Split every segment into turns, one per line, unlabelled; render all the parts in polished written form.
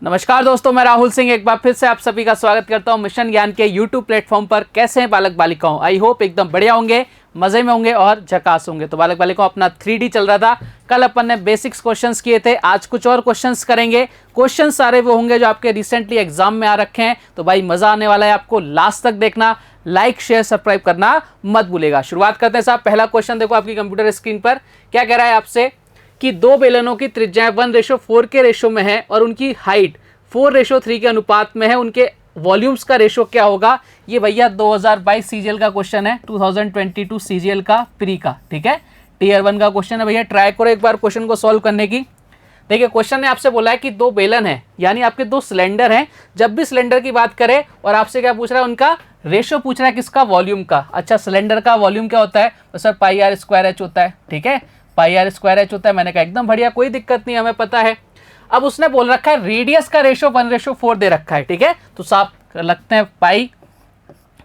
नमस्कार दोस्तों, मैं राहुल सिंह एक बार फिर से आप सभी का स्वागत करता हूं मिशन ज्ञान के यूट्यूब प्लेटफॉर्म पर। कैसे हैं बालक बालिकाओं? आई होप एकदम बढ़िया होंगे, मजे में होंगे और झकास होंगे। तो बालक बालिकाओं, अपना 3D चल रहा था। कल अपन ने बेसिक्स क्वेश्चंस किए थे, आज कुछ और क्वेश्चंस करेंगे। क्वेश्चन सारे वो होंगे जो आपके रिसेंटली एग्जाम में आ रखे हैं। तो भाई मजा आने वाला है, आपको लास्ट तक देखना। लाइक शेयर सब्सक्राइब करना मत भूलेगा। शुरुआत करते हैं साहब। पहला क्वेश्चन देखो आपकी कंप्यूटर स्क्रीन पर। क्या कह रहा है आपसे कि दो बेलनों की त्रिज्याएं 1:4 के रेशो में है और उनकी हाइट 4:3 के अनुपात में है। उनके वॉल्यूम्स का रेशो क्या होगा? ये भैया 2022 सीजीएल का क्वेश्चन है, 2022 सीजीएल का प्री का, ठीक है, टीयर 1 का क्वेश्चन है भैया। ट्राई करो एक बार क्वेश्चन को सॉल्व करने की। देखिए क्वेश्चन ने आपसे बोला है कि दो बेलन है, यानी आपके दो सिलेंडर हैं। जब भी सिलेंडर की बात करें और आपसे क्या पूछ रहा है, उनका रेशो पूछ रहा है, किसका? वॉल्यूम का। अच्छा, सिलेंडर का वॉल्यूम क्या होता है? तो सर πr² होता है, ठीक है, πr² होता है। मैंने कहा एकदम बढ़िया, कोई दिक्कत नहीं, हमें पता है। अब उसने बोल रखा है रेडियस का रेशो 1:4 दे रखा है, ठीक है। तो साफ लगते हैं पाई,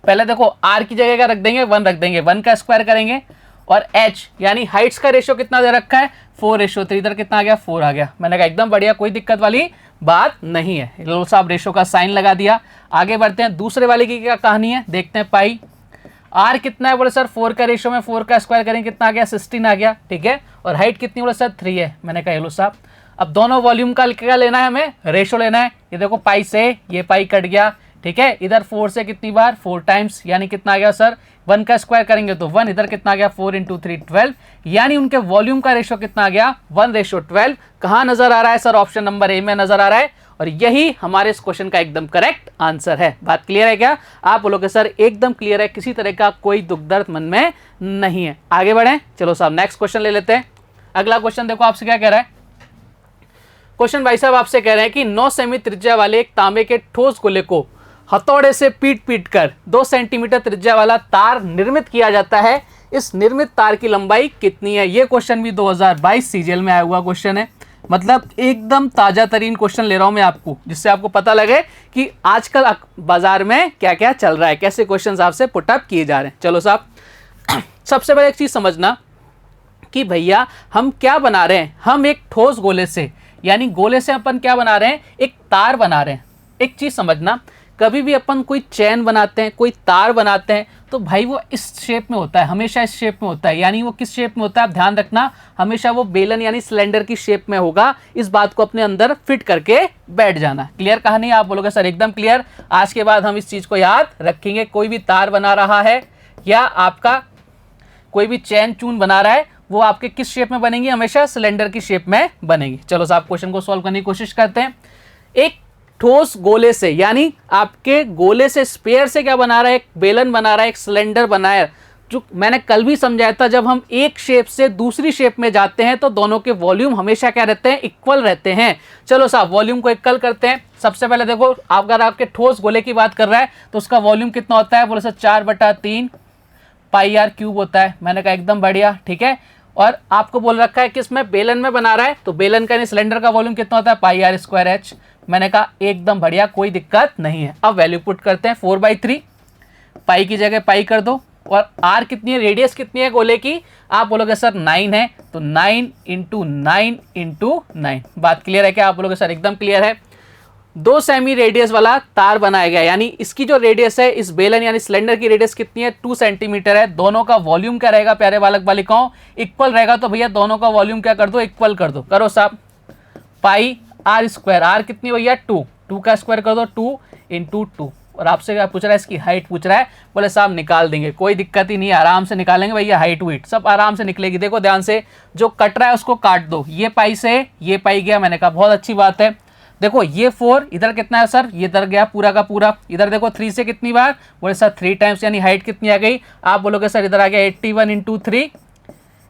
पहले देखो आर की जगह का रख देंगे 1 रख देंगे, 1 का स्क्वायर करेंगे। और एच यानी हाइट्स का रेशो कितना दे रखा है? 4:3। इधर कितना आ गया? 4 आ गया। मैंने कहा एकदम बढ़िया, कोई दिक्कत वाली बात नहीं है। लो साहब रेशो का साइन लगा दिया। आगे बढ़ते हैं, दूसरे वाले की क्या कहानी है देखते हैं। पाई आर कितना है? बोले सर 4 का रेशो में 4 का स्क्वायर करेंगे, कितना आ गया? 16 आ गया, ठीक है। और हाइट कितनी? बोले सर 3 है। मैंने कहा लो साहब, अब दोनों वॉल्यूम का क्या लेना है? हमें रेशो लेना है। ये देखो पाई से ये पाई कट गया, ठीक है। इधर 4 से कितनी बार? 4 टाइम्स, यानी कितना आ गया सर? 1 का स्क्वायर करेंगे तो 1, इधर कितना आ गया? 4 × 3 12, यानी उनके वॉल्यूम का रेशो कितना आ गया? 1:12। कहाँ नजर आ रहा है सर? ऑप्शन नंबर ए में नजर आ रहा है। और यही हमारे इस क्वेश्चन का एकदम करेक्ट आंसर है। बात क्लियर है क्या? आप बोलोगे सर एकदम क्लियर है, किसी तरह का कोई दुख दर्द मन में नहीं है। आगे बढ़े, चलो साहब नेक्स्ट क्वेश्चन ले लेते हैं। अगला क्वेश्चन देखो आपसे क्या कह रहा है। क्वेश्चन भाई साहब आपसे कह रहे हैं कि 9 सेमी त्रिज्या वाले एक तांबे के ठोस गोले को हथौड़े से पीट पीट कर 2 सेंटीमीटर त्रिज्या वाला तार निर्मित किया जाता है। इस निर्मित तार की लंबाई कितनी है? ये क्वेश्चन भी 2022 सीजीएल में आया हुआ क्वेश्चन है। मतलब एकदम ताजा तरीन क्वेश्चन ले रहा हूं मैं आपको, जिससे आपको पता लगे कि आजकल बाजार में क्या क्या चल रहा है, कैसे क्वेश्चन आपसे पुटअप किए जा रहे हैं। चलो साहब, सबसे पहले एक चीज समझना कि भैया हम क्या बना रहे हैं। हम एक ठोस गोले से, यानी गोले से अपन क्या बना रहे हैं? एक तार बना रहे हैं। एक चीज समझना, कभी भी अपन कोई चैन बनाते हैं, कोई तार बनाते हैं, तो भाई वो इस शेप में होता है, हमेशा इस शेप में होता है। यानी वो किस शेप में होता है? आप ध्यान रखना, हमेशा वो बेलन यानी सिलेंडर की शेप में होगा। इस बात को अपने अंदर फिट करके बैठ जाना। क्लियर कहानी? आप बोलोगे सर एकदम क्लियर। आज के बाद हम इस चीज को याद रखेंगे। कोई भी तार बना रहा है या आपका कोई भी चैन चून बना रहा है, वो आपके किस शेप में बनेंगी? हमेशा सिलेंडर की शेप में बनेगी। चलो साहब क्वेश्चन को सॉल्व करने की कोशिश करते हैं। एक ठोस गोले से, यानी आपके गोले से, स्पेयर से क्या बना रहा है? एक बेलन बना रहा है, एक सिलेंडर बनाया। जो मैंने कल भी समझाया था, जब हम एक शेप से दूसरी शेप में जाते हैं तो दोनों के वॉल्यूम हमेशा क्या रहते हैं? इक्वल रहते हैं। चलो साहब वॉल्यूम को इक्वल करते हैं। सबसे पहले देखो, अगर आपके ठोस गोले की बात कर रहा है तो उसका वॉल्यूम कितना होता है? बोले सर 4/3 πr³ होता है। मैंने कहा एकदम बढ़िया, ठीक है। और आपको बोल रखा है कि इसमें बेलन में बना रहा है, तो बेलन का यानी सिलेंडर का वॉल्यूम कितना होता है? πr²h। मैंने कहा एकदम बढ़िया, कोई दिक्कत नहीं है। अब वैल्यू पुट करते हैं। 4/3, पाई की जगह पाई कर दो। और आर कितनी है? रेडियस कितनी है गोले की? आप बोलोगे सर 9 है, तो 9 × 9 × 9। बात क्लियर है क्या? आप बोलोगे सर एकदम क्लियर है। 2 सेमी रेडियस वाला तार बनाया गया, यानी इसकी जो रेडियस है, इस बेलन यानी सिलेंडर की रेडियस कितनी है? 2 सेंटीमीटर है। दोनों का वॉल्यूम क्या रहेगा प्यारे बालक बालिकाओं? इक्वल रहेगा। तो भैया दोनों का वॉल्यूम क्या कर दो? इक्वल कर दो। करो साहब, πr²। आर कितनी भैया? 2 का स्क्वायर कर दो, 2 × 2। और आपसे क्या पूछ रहा है? इसकी हाइट पूछ रहा है। बोले साहब निकाल देंगे, कोई दिक्कत ही नहीं है, आराम से निकालेंगे भैया। हाइट वेट सब आराम से निकलेगी। देखो ध्यान से, जो कट रहा है उसको काट दो। ये पाई से ये पाई गया। मैंने कहा बहुत अच्छी बात है। देखो ये 4, इधर कितना है सर? ये इधर गया पूरा का पूरा। इधर देखो 3 से कितनी बार? बोले सर 3 टाइम्स, यानी हाइट कितनी आ गई? आप बोलोगे सर इधर आ गया 81 × 3।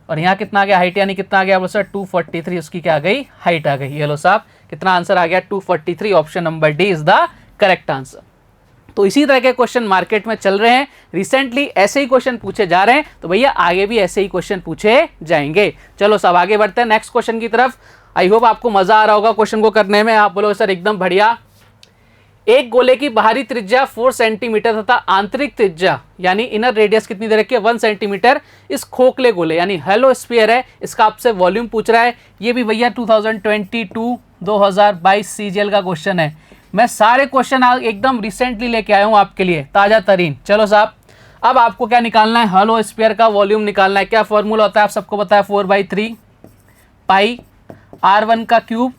और यहाँ कितना आ गया हाइट, यानी कितना आ गया? बोलो सर 243, उसकी क्या आ गई? हाइट आ गई। ये लो साहब कितना आंसर आ गया? 243। Option number D is the correct answer. तो इसी तरह के क्वेश्चन मार्केट में चल रहे हैं। रिसेंटली ऐसे ही क्वेश्चन पूछे जा रहे हैं, तो भैया आगे भी ऐसे ही क्वेश्चन पूछे जाएंगे। चलो सब आगे बढ़ते हैं नेक्स्ट क्वेश्चन की तरफ। आई होप आपको मजा आ रहा होगा क्वेश्चन को करने में। आप बोलोगे सर एकदम बढ़िया। एक गोले की बाहरी त्रिज्या 4 सेंटीमीटर तथा आंतरिक त्रिज्या यानी इनर रेडियस कितनी दे रखी है 1 सेंटीमीटर इस खोखले गोले यानी हेलो स्फीयर है, इसका आपसे वॉल्यूम पूछ रहा है। ये भी भैया 2022 सीजीएल का क्वेश्चन है। मैं सारे क्वेश्चन एकदम रिसेंटली लेके आया हूँ आपके लिए, ताज़ा तरीन। चलो साहब, अब आपको क्या निकालना है, हेलो स्फीयर का वॉल्यूम निकालना है। क्या फॉर्मूला होता है आप सबको पता है, 4/3 पाई R1 का क्यूब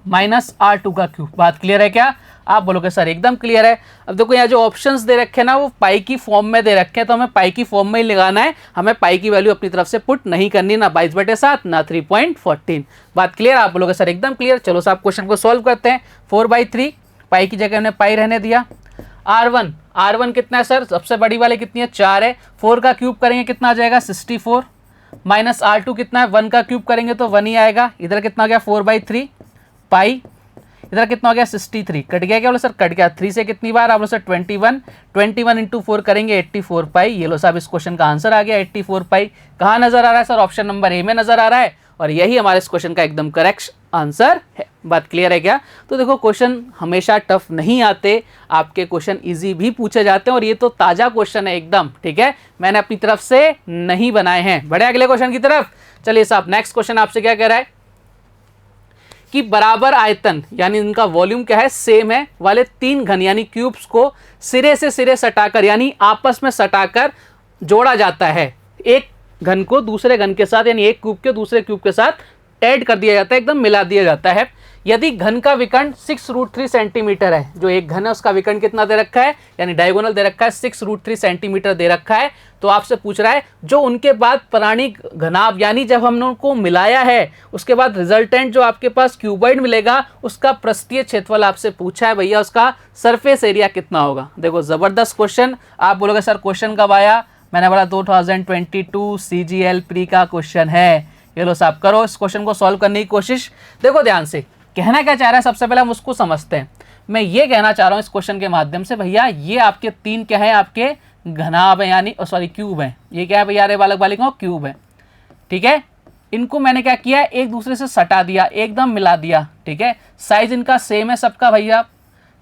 माइनस R2 का क्यूब। बात क्लियर है क्या? आप बोलोगे सर एकदम क्लियर है। अब देखो यहाँ जो ऑप्शंस दे रखे हैं ना वो पाई की फॉर्म में दे रखे हैं, तो हमें पाई की फॉर्म में ही लगाना है, हमें पाई की वैल्यू अपनी तरफ से पुट नहीं करनी, ना 22/7 ना 3.14। बात क्लियर? आप बोलोगे सर एकदम क्लियर। चलो साहब क्वेश्चन को सॉल्व करते हैं। 4/3 पाई की जगह हमने पाई रहने दिया। R1 कितना है सर, सबसे बड़ी वाले कितनी है 4 है, 4 का क्यूब करेंगे कितना आ जाएगा 64, माइनस R2 कितना है 1 का क्यूब करेंगे तो 1 ही आएगा। इधर कितना हो गया 4/3 पाई, इधर कितना हो गया 63, कट गया क्या बोलो सर, कट गया। 3 से कितनी बार आप बोलो सर 21 इंटू 4 करेंगे 84 पाई। ये लो साहब इस क्वेश्चन का आंसर आ गया 84 पाई। कहाँ नजर आ रहा है सर, ऑप्शन नंबर ए में नजर आ रहा है, और यही हमारे इस क्वेश्चन का एकदम करेक्ट आंसर है। बात क्लियर है क्या? तो देखो क्वेश्चन हमेशा टफ नहीं आते, आपके क्वेश्चन इजी भी पूछे जाते हैं, और ये तो ताज़ा क्वेश्चन है एकदम, ठीक है, मैंने अपनी तरफ से नहीं बनाए हैं। बढ़े अगले क्वेश्चन की तरफ। चलिए साहब नेक्स्ट क्वेश्चन आपसे क्या कह रहा है कि बराबर आयतन यानी इनका वॉल्यूम क्या है सेम है वाले 3 घन यानी क्यूब्स को सिरे से सिरे सटाकर यानी आपस में सटाकर जोड़ा जाता है। एक घन को दूसरे घन के साथ यानी एक क्यूब के दूसरे क्यूब के साथ ऐड कर दिया जाता है, एकदम मिला दिया जाता है। यदि घन का विकर्ण 6√3 सेंटीमीटर है, जो एक घन है उसका विकर्ण कितना दे रखा है यानी डायगोनल दे रखा है 6√3 सेंटीमीटर दे रखा है, तो आपसे पूछ रहा है जो उनके बाद प्राणिक घनाभ यानी जब हमने उनको मिलाया है उसके बाद रिजल्टेंट जो आपके पास क्यूबॉइड मिलेगा उसका पृष्ठीय क्षेत्रफल आपसे पूछा है भैया, उसका सरफेस एरिया कितना होगा। देखो जबरदस्त क्वेश्चन। आप बोलोगे सर क्वेश्चन कब आया, मैंने बोला 2022 CGL प्री का क्वेश्चन है। ये लो साहब करो इस क्वेश्चन को सॉल्व करने की कोशिश। देखो ध्यान से, कहना क्या चाह रहा है सबसे पहले हम उसको समझते हैं। मैं ये कहना चाह रहा हूँ इस क्वेश्चन के माध्यम से, भैया ये आपके 3 क्या है, आपके घनाभ है यानी सॉरी क्यूब है। ये क्या है भैया रे बालक बालिकाओं, क्यूब है, ठीक है। इनको मैंने क्या किया, एक दूसरे से सटा दिया, एकदम मिला दिया, ठीक है। साइज इनका सेम है सबका भैया,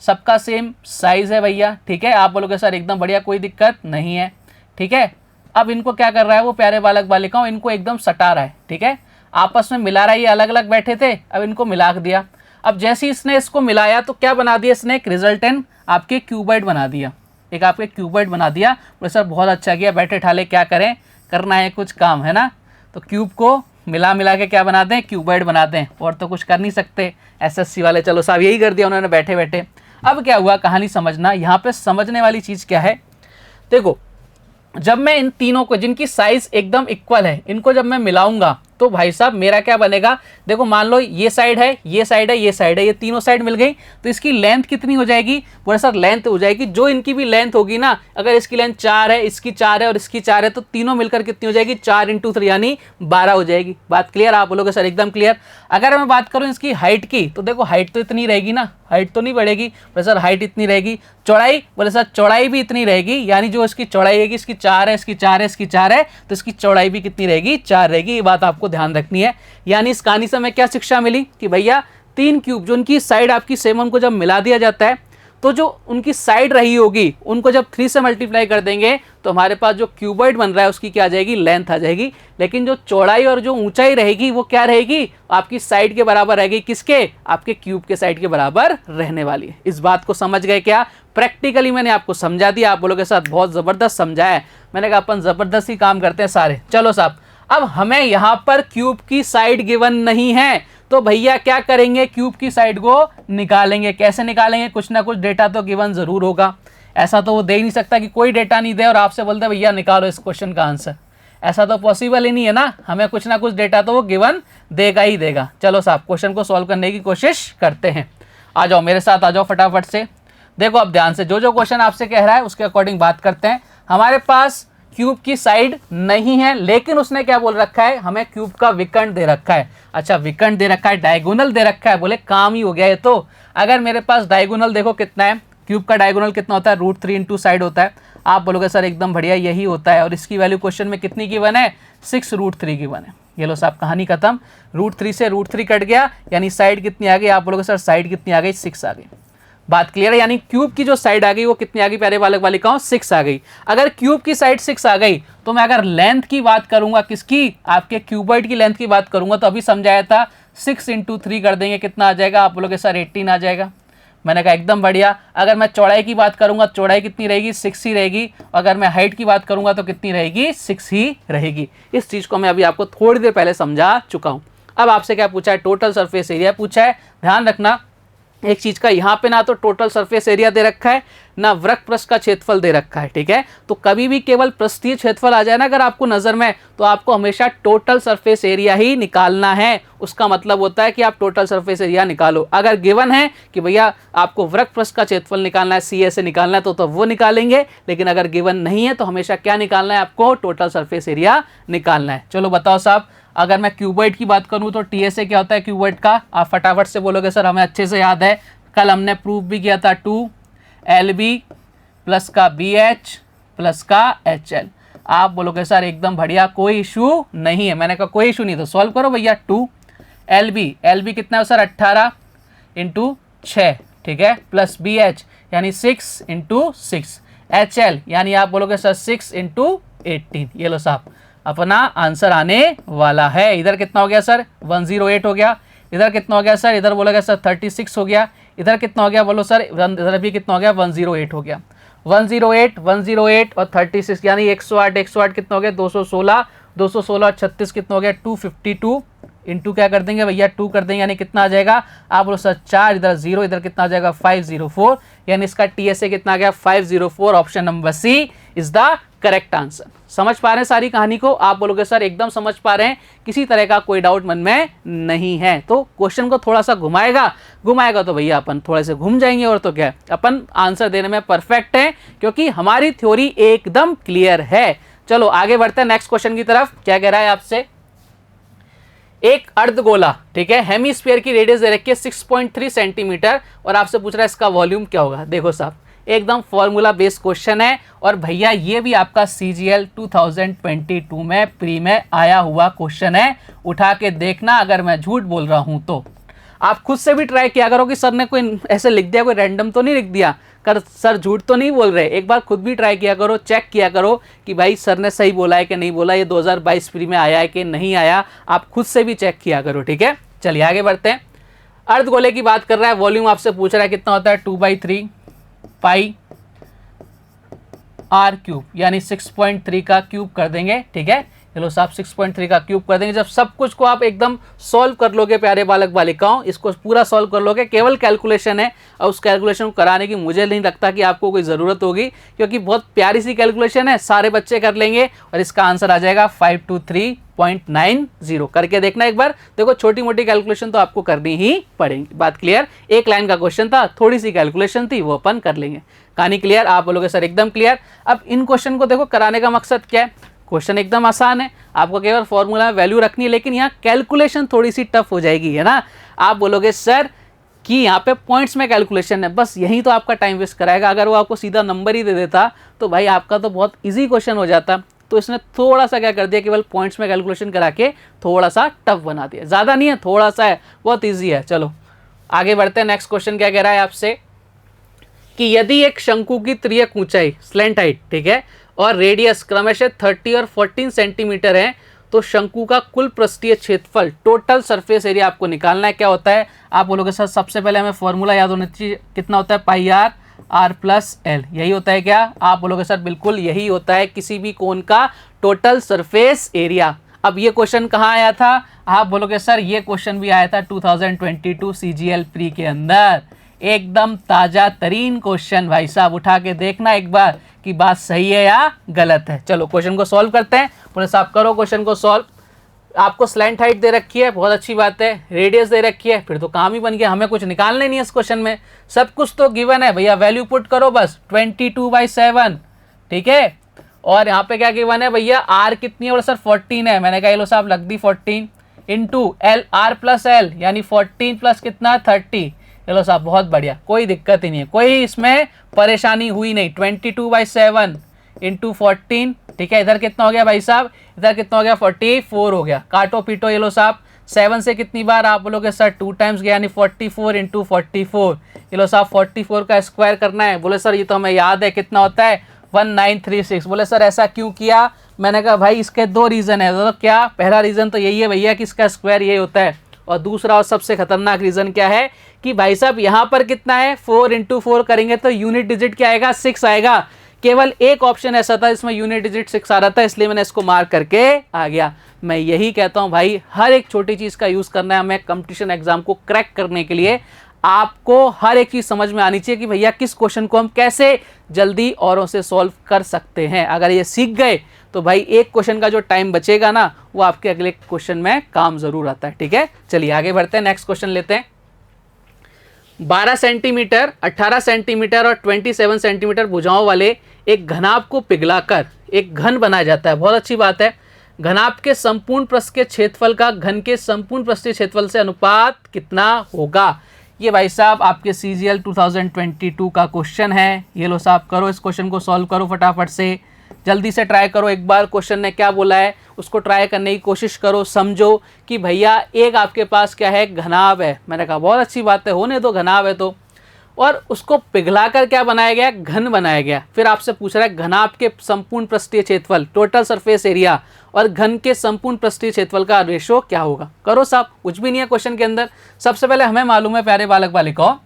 सबका सेम साइज है भैया, ठीक है। आप बोलोगे सर एकदम बढ़िया, कोई दिक्कत नहीं है, ठीक है। अब इनको क्या कर रहा है वो प्यारे बालक बालिकाओं, इनको एकदम सटा रहा है, ठीक है, आपस में मिला रहा है। ये अलग अलग बैठे थे, अब इनको मिला दिया। अब जैसे इसने इसको मिलाया तो क्या बना दिया इसने, एक रिजल्टेंट आपके क्यूबॉइड बना दिया, एक आपके क्यूबॉइड बना दिया। बोले सर बहुत अच्छा किया, बैठे ठाले क्या करें, करना है कुछ काम है ना, तो क्यूब को मिला के क्या बना दें, क्यूबॉइड बना दें, और तो कुछ कर नहीं सकते SSC वाले। चलो साहब यही कर दिया उन्होंने बैठे बैठे। अब क्या हुआ कहानी समझना, यहाँ पे समझने वाली चीज़ क्या है, देखो जब मैं इन तीनों को जिनकी साइज एकदम इक्वल है इनको जब मैं मिलाऊंगा तो भाई साहब मेरा क्या बनेगा, देखो मान लो ये साइड है, ये साइड है, ये साइड है, ये तीनों साइड मिल गई, तो इसकी लेंथ कितनी हो जाएगी, बोले सर लेंथ हो जाएगी जो इनकी भी लेंथ होगी ना, अगर इसकी लेंथ 4 है, इसकी 4 है और इसकी 4 है, तो तीनों मिलकर कितनी हो जाएगी 4 × 3 यानी 12 हो जाएगी। बात क्लियर? आप बोलोगे सर एकदम क्लियर। अगर मैं बात करूँ इसकी हाइट की, तो देखो हाइट तो इतनी रहेगी ना, हाइट तो नहीं बढ़ेगी, बोले सर हाइट इतनी रहेगी। चौड़ाई, बोले सर चौड़ाई भी इतनी रहेगी, यानी जो इसकी चौड़ाई रहेगी, इसकी 4 है, इसकी 4 है, इसकी 4 है, तो इसकी चौड़ाई भी कितनी रहेगी 4 रहेगी। ये बात आपको ध्यान रखनी है। यानी इस कहानी से हमें क्या शिक्षा मिली कि भैया 3 क्यूब जो उनकी साइड आपकी सेम, उनको जब मिला दिया जाता है तो जो उनकी साइड रही होगी उनको जब 3 से मल्टीप्लाई कर देंगे तो हमारे पास जो क्यूबॉइड बन रहा है उसकी क्या आ जाएगी, लेंथ आ जाएगी। लेकिन जो चौड़ाई और जो ऊंचाई रहेगी वो क्या रहेगी, आपकी साइड के बराबर रहेगी, किसके, आपके क्यूब के साइड के बराबर रहने वाली है। इस बात को समझ गए क्या? प्रैक्टिकली मैंने आपको समझा दिया। आप बोलोगे साहब बहुत ज़बरदस्त समझाया है। मैंने कहा अपन ज़बरदस्त ही काम करते हैं सारे। चलो साहब अब हमें यहाँ पर क्यूब की साइड गिवन नहीं है, तो भैया क्या करेंगे, क्यूब की साइड को निकालेंगे। कैसे निकालेंगे, कुछ ना कुछ डेटा तो गिवन ज़रूर होगा। ऐसा तो वो दे ही नहीं सकता कि कोई डेटा नहीं दे और आपसे बोलते भैया निकालो इस क्वेश्चन का आंसर। ऐसा तो पॉसिबल ही नहीं है ना, हमें कुछ ना कुछ डेटा तो वो गिवन देगा ही देगा। चलो साहब क्वेश्चन को सॉल्व करने की कोशिश करते हैं। आ जाओ मेरे साथ, आ जाओ फटाफट से। देखो अब ध्यान से, जो जो क्वेश्चन आपसे कह रहा है उसके अकॉर्डिंग बात करते हैं। हमारे पास क्यूब की साइड नहीं है, लेकिन उसने क्या बोल रखा है, हमें क्यूब का विकर्ण दे रखा है। अच्छा विकर्ण दे रखा है, डायगोनल दे रखा है, बोले काम ही हो गया ये तो। अगर मेरे पास डायगोनल देखो कितना है, क्यूब का डायगोनल कितना होता है, √3 इंटू साइड होता है। आप बोलोगे सर एकदम बढ़िया यही होता है, और इसकी वैल्यू क्वेश्चन में कितनी गिवन है, 6√3 गिवन है। ये लो साहब कहानी खत्म। √3 से √3 कट गया, यानी साइड कितनी आ गई, आप बोलोगे सर साइड कितनी आ गई, 6 आ गई। बात क्लियर है? यानी क्यूब की जो साइड आ गई वो कितनी आ गई प्यारे बालक बालिकाओं? 6 आ गई। अगर क्यूब की साइड 6 आ गई तो मैं अगर लेंथ की बात करूंगा, किसकी? आपके क्यूबॉइड की लेंथ की बात करूंगा, तो अभी समझाया था 6 × 3 कर देंगे, कितना आ जाएगा? आप बोलोगे सर 18 आ जाएगा। मैंने कहा एकदम बढ़िया। अगर मैं चौड़ाई की बात करूंगा, चौड़ाई कितनी रहेगी? 6 ही रहेगी। अगर मैं हाइट की बात करूंगा तो कितनी रहेगी? 6 ही रहेगी। इस चीज़ को मैं अभी आपको थोड़ी देर पहले समझा चुका हूँ। अब आपसे क्या पूछा है? टोटल सरफेस एरिया पूछा है। ध्यान रखना एक चीज का, यहाँ पे ना तो टोटल सरफेस एरिया दे रखा है, ना वृत्त पृष्ठ का क्षेत्रफल दे रखा है, ठीक है? तो कभी भी केवल पृष्ठीय क्षेत्रफल आ जाए ना अगर आपको नजर में, तो आपको हमेशा टोटल सरफेस एरिया ही निकालना है। उसका मतलब होता है कि आप टोटल सरफेस एरिया निकालो। अगर गिवन है कि भैया आपको वृत्त पृष्ठ का क्षेत्रफल निकालना है, CA से निकालना है, तो वो निकालेंगे। लेकिन अगर गिवन नहीं है तो हमेशा क्या निकालना है? आपको टोटल सरफेस एरिया निकालना है। चलो बताओ साहब, अगर मैं क्यूबॉइड की बात करूं तो TSA क्या होता है क्यूबॉइड का? आप फटाफट से बोलोगे सर हमें अच्छे से याद है, कल हमने प्रूफ भी किया था 2LB प्लस का BH प्लस का HL। आप बोलोगे सर एकदम बढ़िया, कोई इशू नहीं है। मैंने कहा कोई इशू नहीं, तो सॉल्व करो भैया। 2LB कितना है सर? 18 × 6, ठीक है, प्लस BH यानी 6 × 6, HL यानी आप बोलोगे सर 6 × 18। ये लो साहब अपना आंसर आने वाला है। इधर कितना हो गया सर? 108 हो गया। इधर कितना हो गया सर? इधर बोलोगे सर 36 हो गया। इधर कितना हो गया बोलो सर? इधर भी कितना हो गया? 108 हो गया। 108 और 36 यानी 108 कितना हो गया? 216 और 36 कितना हो गया? 252 इंटू क्या कर देंगे भैया? 2 कर देंगे, यानी कितना आ जाएगा? आप बोलो सर 4, इधर 0, इधर कितना आ जाएगा? 504, यानी इसका TSA कितना आ गया? 504। Option number C is the correct answer. समझ पा रहे हैं सारी कहानी को? आप बोलोगे सर एकदम समझ पा रहे हैं, किसी तरह का कोई डाउट मन में नहीं है। तो क्वेश्चन को थोड़ा सा घुमाएगा तो भैया अपन थोड़े से घूम जाएंगे, और तो क्या, अपन आंसर देने में परफेक्ट है क्योंकि हमारी थ्योरी एकदम क्लियर है। चलो आगे बढ़ते हैं नेक्स्ट क्वेश्चन की तरफ। क्या कह रहा है आपसे? एक अर्धगोला, ठीक है, हेमीस्फीयर की रेडियस दे रखी है 6.3 सेंटीमीटर और आपसे पूछ रहा है इसका वॉल्यूम क्या होगा। देखो साहब एकदम फॉर्मूला बेस्ड क्वेश्चन है, और भैया ये भी आपका CGL 2022 में प्री में आया हुआ क्वेश्चन है। उठा के देखना, अगर मैं झूठ बोल रहा हूं तो आप खुद से भी ट्राई किया करो कि सर ने कोई ऐसे लिख दिया, कोई रैंडम तो नहीं लिख दिया, कर सर झूठ तो नहीं बोल रहे। एक बार खुद भी ट्राई किया करो, चेक किया करो कि भाई सर ने सही बोला है कि नहीं बोला, ये 2022 प्री में आया है कि नहीं आया, आप खुद से भी चेक किया करो, ठीक है। चलिए आगे बढ़ते हैं। अर्धगोले की बात कर रहा है, वॉल्यूम आपसे पूछ रहा है कितना होता है? 2/3 पाई r क्यूब, यानी 6.3 का क्यूब कर देंगे, ठीक है। चलो साहब 6.3 का क्यूब कर देंगे। जब सब कुछ को आप एकदम सॉल्व कर लोगे प्यारे बालक बालिकाओं, इसको पूरा सॉल्व कर लोगे, केवल कैलकुलेशन है, और उस कैलकुलेशन को कराने की मुझे नहीं लगता कि आपको कोई ज़रूरत होगी, क्योंकि बहुत प्यारी सी कैलकुलेशन है, सारे बच्चे कर लेंगे और इसका आंसर आ जाएगा 523.90। करके देखना एक बार। देखो छोटी मोटी कैलकुलेशन तो आपको करनी ही पड़ेगी, बात क्लियर। एक लाइन का क्वेश्चन था, थोड़ी सी कैलकुलेशन थी, वो अपन कर लेंगे। कहानी क्लियर? आप बोलोगे सर एकदम क्लियर। अब इन क्वेश्चन को देखो कराने का मकसद क्या है? क्वेश्चन एकदम आसान है, आपको केवल फॉर्मूला में वैल्यू रखनी है, लेकिन यहाँ कैलकुलेशन थोड़ी सी टफ हो जाएगी, है ना। आप बोलोगे सर कि यहाँ पे पॉइंट्स में कैलकुलेशन है, बस यही तो आपका टाइम वेस्ट कराएगा। अगर वो आपको सीधा नंबर ही दे देता तो भाई आपका तो बहुत इजी क्वेश्चन हो जाता। तो इसने थोड़ा सा क्या कर दिया, केवल पॉइंट्स में कैलकुलेशन करा के थोड़ा सा टफ बना दिया। ज़्यादा नहीं है, थोड़ा सा है, बहुत ईजी है। चलो आगे बढ़ते हैं। नेक्स्ट क्वेश्चन क्या कह रहा है आपसे कि यदि एक शंकु की त्रियक ऊंचाई स्लैंट हाइट, ठीक है, और रेडियस क्रमशः 30 और 14 सेंटीमीटर है, तो शंकु का कुल पृष्ठीय क्षेत्रफल, टोटल सरफेस एरिया आपको निकालना है। क्या होता है? आप बोलोगे सर सबसे पहले हमें फॉर्मूला याद होना चाहिए, कितना होता है? पाई आर प्लस एल, यही होता है क्या? आप बोलोगे सर बिल्कुल यही होता है किसी भी कोण का टोटल सरफेस एरिया। अब ये क्वेश्चन कहाँ आया था? आप बोलोगे सर ये क्वेश्चन भी आया था 2022 CGL प्री के अंदर। एकदम ताजा तरीन क्वेश्चन, भाई साहब उठा के देखना एक बार कि बात सही है या गलत है। चलो क्वेश्चन को सॉल्व करते हैं। पुलिस साहब करो क्वेश्चन को सॉल्व। आपको स्लैंट हाइट दे रखी है, बहुत अच्छी बात है, रेडियस दे रखी है, फिर तो काम ही बन गया, हमें कुछ निकालना नहीं है इस क्वेश्चन में, सब कुछ तो गिवन है भैया। वैल्यू पुट करो बस 22/7, ठीक है। और यहाँ पे क्या गिवन है भैया? आर कितनी है? बोले सर 14 है। मैंने कहा लो साहब लग दी 14 into L, R plus L यानी 14 प्लस कितना? 30। चलो साहब बहुत बढ़िया, कोई दिक्कत ही नहीं है, कोई इसमें परेशानी हुई नहीं। 22/7 इंटू 14, ठीक है। इधर कितना हो गया भाई साहब? इधर कितना हो गया? 44 हो गया। काटो पीटो, ये लो साहब 7 से कितनी बार, आप बोलोगे सर 2 टाइम्स गया, यानी 44 इंटू 44। ये लो साहब 44 का स्क्वायर करना है। बोले सर ये तो हमें याद है, कितना होता है 1936। बोले सर ऐसा क्यों किया? मैंने कहा भाई इसके 2 रीज़न है। तो क्या, पहला रीज़न तो यही है भैया कि इसका स्क्वायर ये होता है, और दूसरा और सबसे खतरनाक रीज़न क्या है कि भाई साहब यहाँ पर कितना है, 4 इंटू 4 करेंगे तो यूनिट डिजिट क्या आएगा, 6 आएगा। केवल एक ऑप्शन ऐसा था इसमें यूनिट डिजिट 6 आ रहा था, इसलिए मैंने इसको मार्क करके आ गया। मैं यही कहता हूँ भाई, हर एक छोटी चीज़ का यूज़ करना है हमें कंपटीशन एग्जाम को क्रैक करने के लिए। आपको हर एक चीज़ समझ में आनी चाहिए कि भैया किस क्वेश्चन को हम कैसे जल्दी औरों से सॉल्व कर सकते हैं। अगर ये सीख गए तो भाई एक क्वेश्चन का जो टाइम बचेगा ना, वो आपके अगले क्वेश्चन में काम जरूर आता है। ठीक है, चलिए आगे बढ़ते हैं, नेक्स्ट क्वेश्चन लेते हैं। 12 सेंटीमीटर, 18 सेंटीमीटर और 27 सेंटीमीटर भुजाओं वाले एक घनाभ को पिघलाकर एक घन बनाया जाता है। बहुत अच्छी बात है। घनाभ के संपूर्ण पृष्ठ के क्षेत्रफल का घन के संपूर्ण पृष्ठीय क्षेत्रफल से अनुपात कितना होगा? ये भाई साहब आपके CGL 2022 का क्वेश्चन है। ये लो साहब, करो इस क्वेश्चन को सॉल्व करो फटाफट से, जल्दी से ट्राई करो। एक बार क्वेश्चन ने क्या बोला है उसको ट्राई करने की कोशिश करो, समझो कि भैया एक आपके पास क्या है, घनाभ है। मैंने कहा बहुत अच्छी बात है, होने दो, घनाभ है तो, और उसको पिघलाकर क्या बनाया गया, घन बनाया गया। फिर आपसे पूछ रहा है घनाभ के संपूर्ण पृष्ठीय क्षेत्रफल, टोटल सरफेस एरिया, और घन के संपूर्ण पृष्ठीय क्षेत्रफल का रेशो क्या होगा। करो साहब, कुछ भी नहीं है क्वेश्चन के अंदर। सबसे पहले हमें मालूम है प्यारे बालक बालिकाओं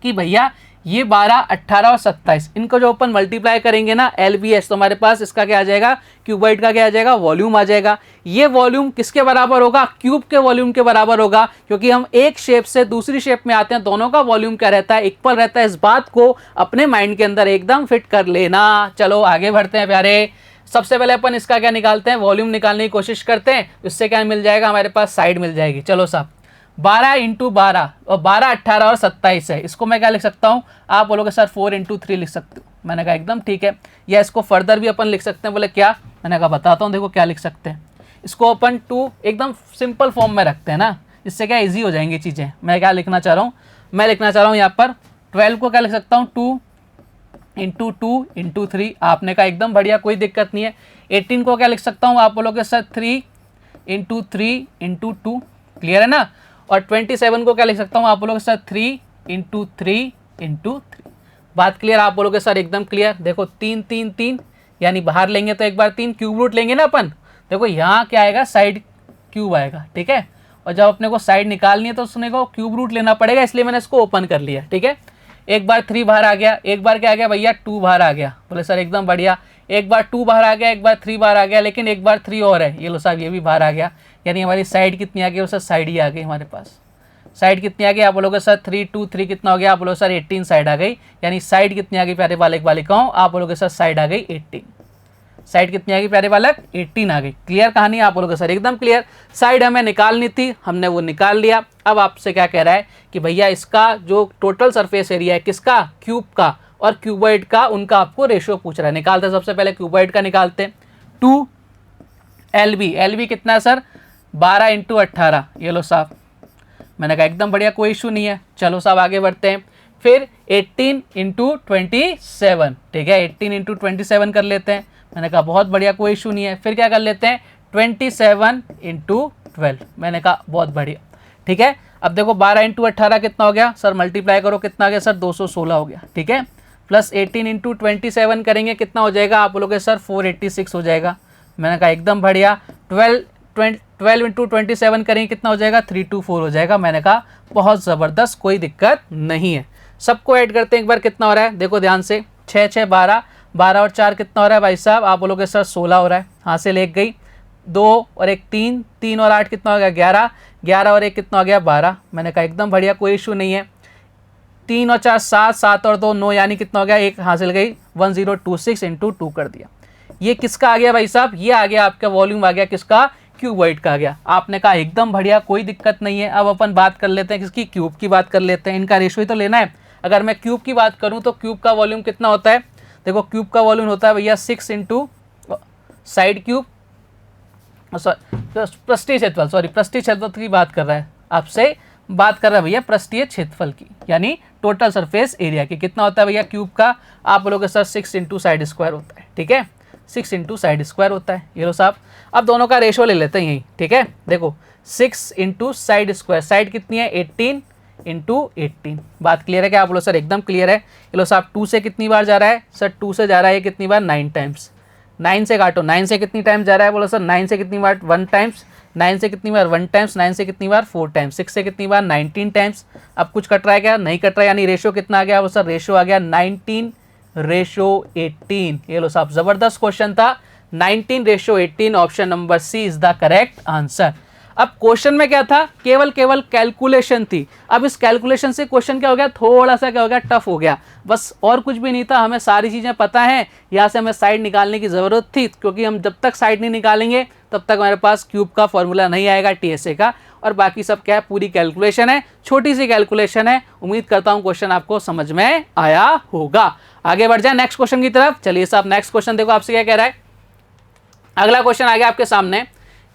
कि भैया ये 12, 18 और 27, इनको जो अपन मल्टीप्लाई करेंगे ना LBS, तो हमारे पास इसका क्या आ जाएगा, क्यूबॉइड का क्या आ जाएगा, वॉल्यूम आ जाएगा। ये वॉल्यूम किसके बराबर होगा, क्यूब के वॉल्यूम के बराबर होगा, क्योंकि हम एक शेप से दूसरी शेप में आते हैं, दोनों का वॉल्यूम क्या रहता है, इक्वल रहता है। इस बात को अपने माइंड के अंदर एकदम फिट कर लेना। चलो आगे बढ़ते हैं प्यारे। सबसे पहले अपन इसका क्या निकालते हैं, वॉल्यूम निकालने की कोशिश करते हैं। इससे क्या मिल जाएगा, हमारे पास साइड मिल जाएगी। चलो साहब, 12 इंटू 12 और 12, 18 और 27 है। इसको मैं क्या लिख सकता हूँ, आप बोलोगे सर 4 इंटू 3 लिख सकते हो। मैंने कहा एकदम ठीक है। या इसको फर्दर भी अपन लिख सकते हैं। बोले क्या, मैंने कहा बताता हूँ, देखो क्या लिख सकते हैं। इसको अपन 2 एकदम सिंपल फॉर्म में रखते हैं ना, इससे क्या ईजी हो जाएंगी चीज़ें। मैं क्या लिखना चाह रहा हूँ, मैं लिखना चाह रहा हूँ यहाँ पर 12 को क्या लिख सकता हूँ, 2 इंटू 2 इंटू 3। आपने कहा एकदम बढ़िया, कोई दिक्कत नहीं है। 18 को क्या लिख सकता हूँ, आप बोलोगे सर 3 इंटू 3 इंटू 2, क्लियर है ना। और 27 को क्या लिख सकता हूँ, आप बोलोगे सर 3 इंटू 3 इंटू 3। बात क्लियर, आप बोलोगे सर एकदम क्लियर। देखो 3 3 3, यानी बाहर लेंगे तो एक बार 3, क्यूब रूट लेंगे ना अपन। देखो यहाँ क्या आएगा, साइड क्यूब आएगा, ठीक है। और जब अपने को साइड निकालनी है तो उसने को क्यूब रूट लेना पड़ेगा, इसलिए मैंने इसको ओपन कर लिया, ठीक है। एक बार 3 बाहर आ गया, एक बार क्या आ गया भैया, 2 बाहर आ गया। बोले सर एकदम बढ़िया। एक बार 2 बाहर आ गया, एक बार 3 बाहर आ गया, लेकिन एक बार 3 और है। ये लो साहब, ये भी बाहर आ गया। यानी हमारी साइड कितनी आ गई, वो सर साइड ही आ गई हमारे पास। साइड कितनी आ गई, आप बोलोगे सर 3 2 3 कितना हो गया, आप बोलोगे सर 18 साइड आ गई। यानी साइड कितनी आ गई प्यारे बालक बालिकाओं, आप बोलोगे सर साइड आ गई 18। साइड कितनी आ गई प्यारे बालक, 18 आ गई। क्लियर कहानी, आप बोलोगे सर एकदम क्लियर। साइड हमें निकालनी थी, हमने वो निकाल लिया। अब आपसे क्या कह रहा है कि भैया इसका जो टोटल सरफेस एरिया है, किसका, क्यूब का और क्यूबॉइड का, उनका आपको रेशियो पूछ रहा है। निकालते सबसे पहले क्यूबॉइड का निकालते हैं। 2 LB कितना है सर, 12 इंटू 18। ये लो साहब, मैंने कहा एकदम बढ़िया, कोई इशू नहीं है। चलो साहब आगे बढ़ते हैं। फिर 18 इंटू 27, ठीक है, 18 इंटू 27 कर लेते हैं। मैंने कहा बहुत बढ़िया, कोई इशू नहीं है। फिर क्या कर लेते हैं, 27 इंटू 12। मैंने कहा बहुत बढ़िया, ठीक है। अब देखो 12 इंटू 18 कितना हो गया सर, मल्टीप्लाई करो कितना आ गया सर, 216 हो गया, ठीक है। प्लस 18 इंटू 27 करेंगे कितना हो जाएगा, आप बोलोगे सर 486 हो जाएगा। मैंने कहा एकदम बढ़िया। 12 इंटू 27 करेंगे कितना हो जाएगा, 324 हो जाएगा। मैंने कहा बहुत ज़बरदस्त, कोई दिक्कत नहीं है। सबको ऐड करते हैं एक बार, कितना हो रहा है देखो ध्यान से, 6 6 12, 12 और 4 कितना हो रहा है भाई साहब, आप बोलोगे सर 16 हो रहा है। हाँ से लेक गई, 2 और 1 3, 3 और 8 कितना हो गया, 11, 11 और 1 कितना हो गया, 12। मैंने कहा एकदम बढ़िया, कोई इशू नहीं है। 3 और 4 7, 7 और 2 9, यानी कितना हो गया, 1 हासिल गई, 1026 इंटू 2 कर दिया। ये किसका आ गया भाई साहब, ये आ गया आपका वॉल्यूम आ गया किसका, क्यूबॉइड का आ गया। आपने कहा एकदम बढ़िया, कोई दिक्कत नहीं है। अब अपन बात कर लेते हैं किसकी, क्यूब की बात कर लेते हैं। इनका रेशियो ही तो लेना है। अगर मैं क्यूब की बात करूं तो क्यूब का वॉल्यूम कितना होता है, देखो क्यूब का वॉल्यूम होता है भैया 6 इंटू साइड क्यूब, पृष्ठीय क्षेत्रफल, सॉरी पृष्ठीय क्षेत्रफल की बात कर रहा है, आपसे बात कर रहा है भैया पृष्ठीय क्षेत्रफल की, यानी टोटल सरफेस एरिया की। कितना होता है भैया क्यूब का, आप बोलोगे सर 6 इंटू साइड स्क्वायर होता है, ठीक है। 6 इंटू साइड स्क्वायर होता है। ये लो साहब, अब दोनों का रेशो ले लेते हैं यही, ठीक है। देखो 6 इंटू साइड स्क्वायर, साइड कितनी है 18 इंटू 18। बात क्लियर है क्या? आप बोलो सर एकदम क्लियर है। ये लो साहब 2 से कितनी बार जा रहा है सर? 2 से जा रहा है कितनी बार? 9 टाइम्स। 9 से काटो, 9 से कितनी टाइम्स जा रहा है? बोलो सर 9 से कितनी बार? 1 टाइम्स। 9 से कितनी बार? 1 टाइम्स। 9 से कितनी बार? 4 टाइम्स। 6 से कितनी बार? 19 टाइम्स। अब कुछ कट रहा है क्या? नहीं कट रहा है, यानी रेशो कितना आ गया? वो सर रेशो आ गया 19:18। ये लो साहब जबरदस्त क्वेश्चन था, 19:18। Option number C is the correct answer. अब क्वेश्चन में क्या था? केवल कैलकुलेशन थी। अब इस कैलकुलेशन से क्वेश्चन क्या हो गया? थोड़ा सा क्या हो गया? टफ हो गया, बस और कुछ भी नहीं था। हमें सारी चीज़ें पता हैं, यहाँ से हमें साइड निकालने की ज़रूरत थी, क्योंकि हम जब तक साइड नहीं निकालेंगे तब तक हमारे पास क्यूब का फॉर्मूला नहीं आएगा टीएसए का। और बाकी सब क्या है? पूरी कैलकुलेशन है, छोटी सी कैलकुलेशन है। उम्मीद करता हूँ क्वेश्चन आपको समझ में आया होगा। आगे बढ़ जाए नेक्स्ट क्वेश्चन की तरफ। चलिए साहब नेक्स्ट क्वेश्चन देखो आपसे क्या कह रहा है। अगला क्वेश्चन आ गया आपके सामने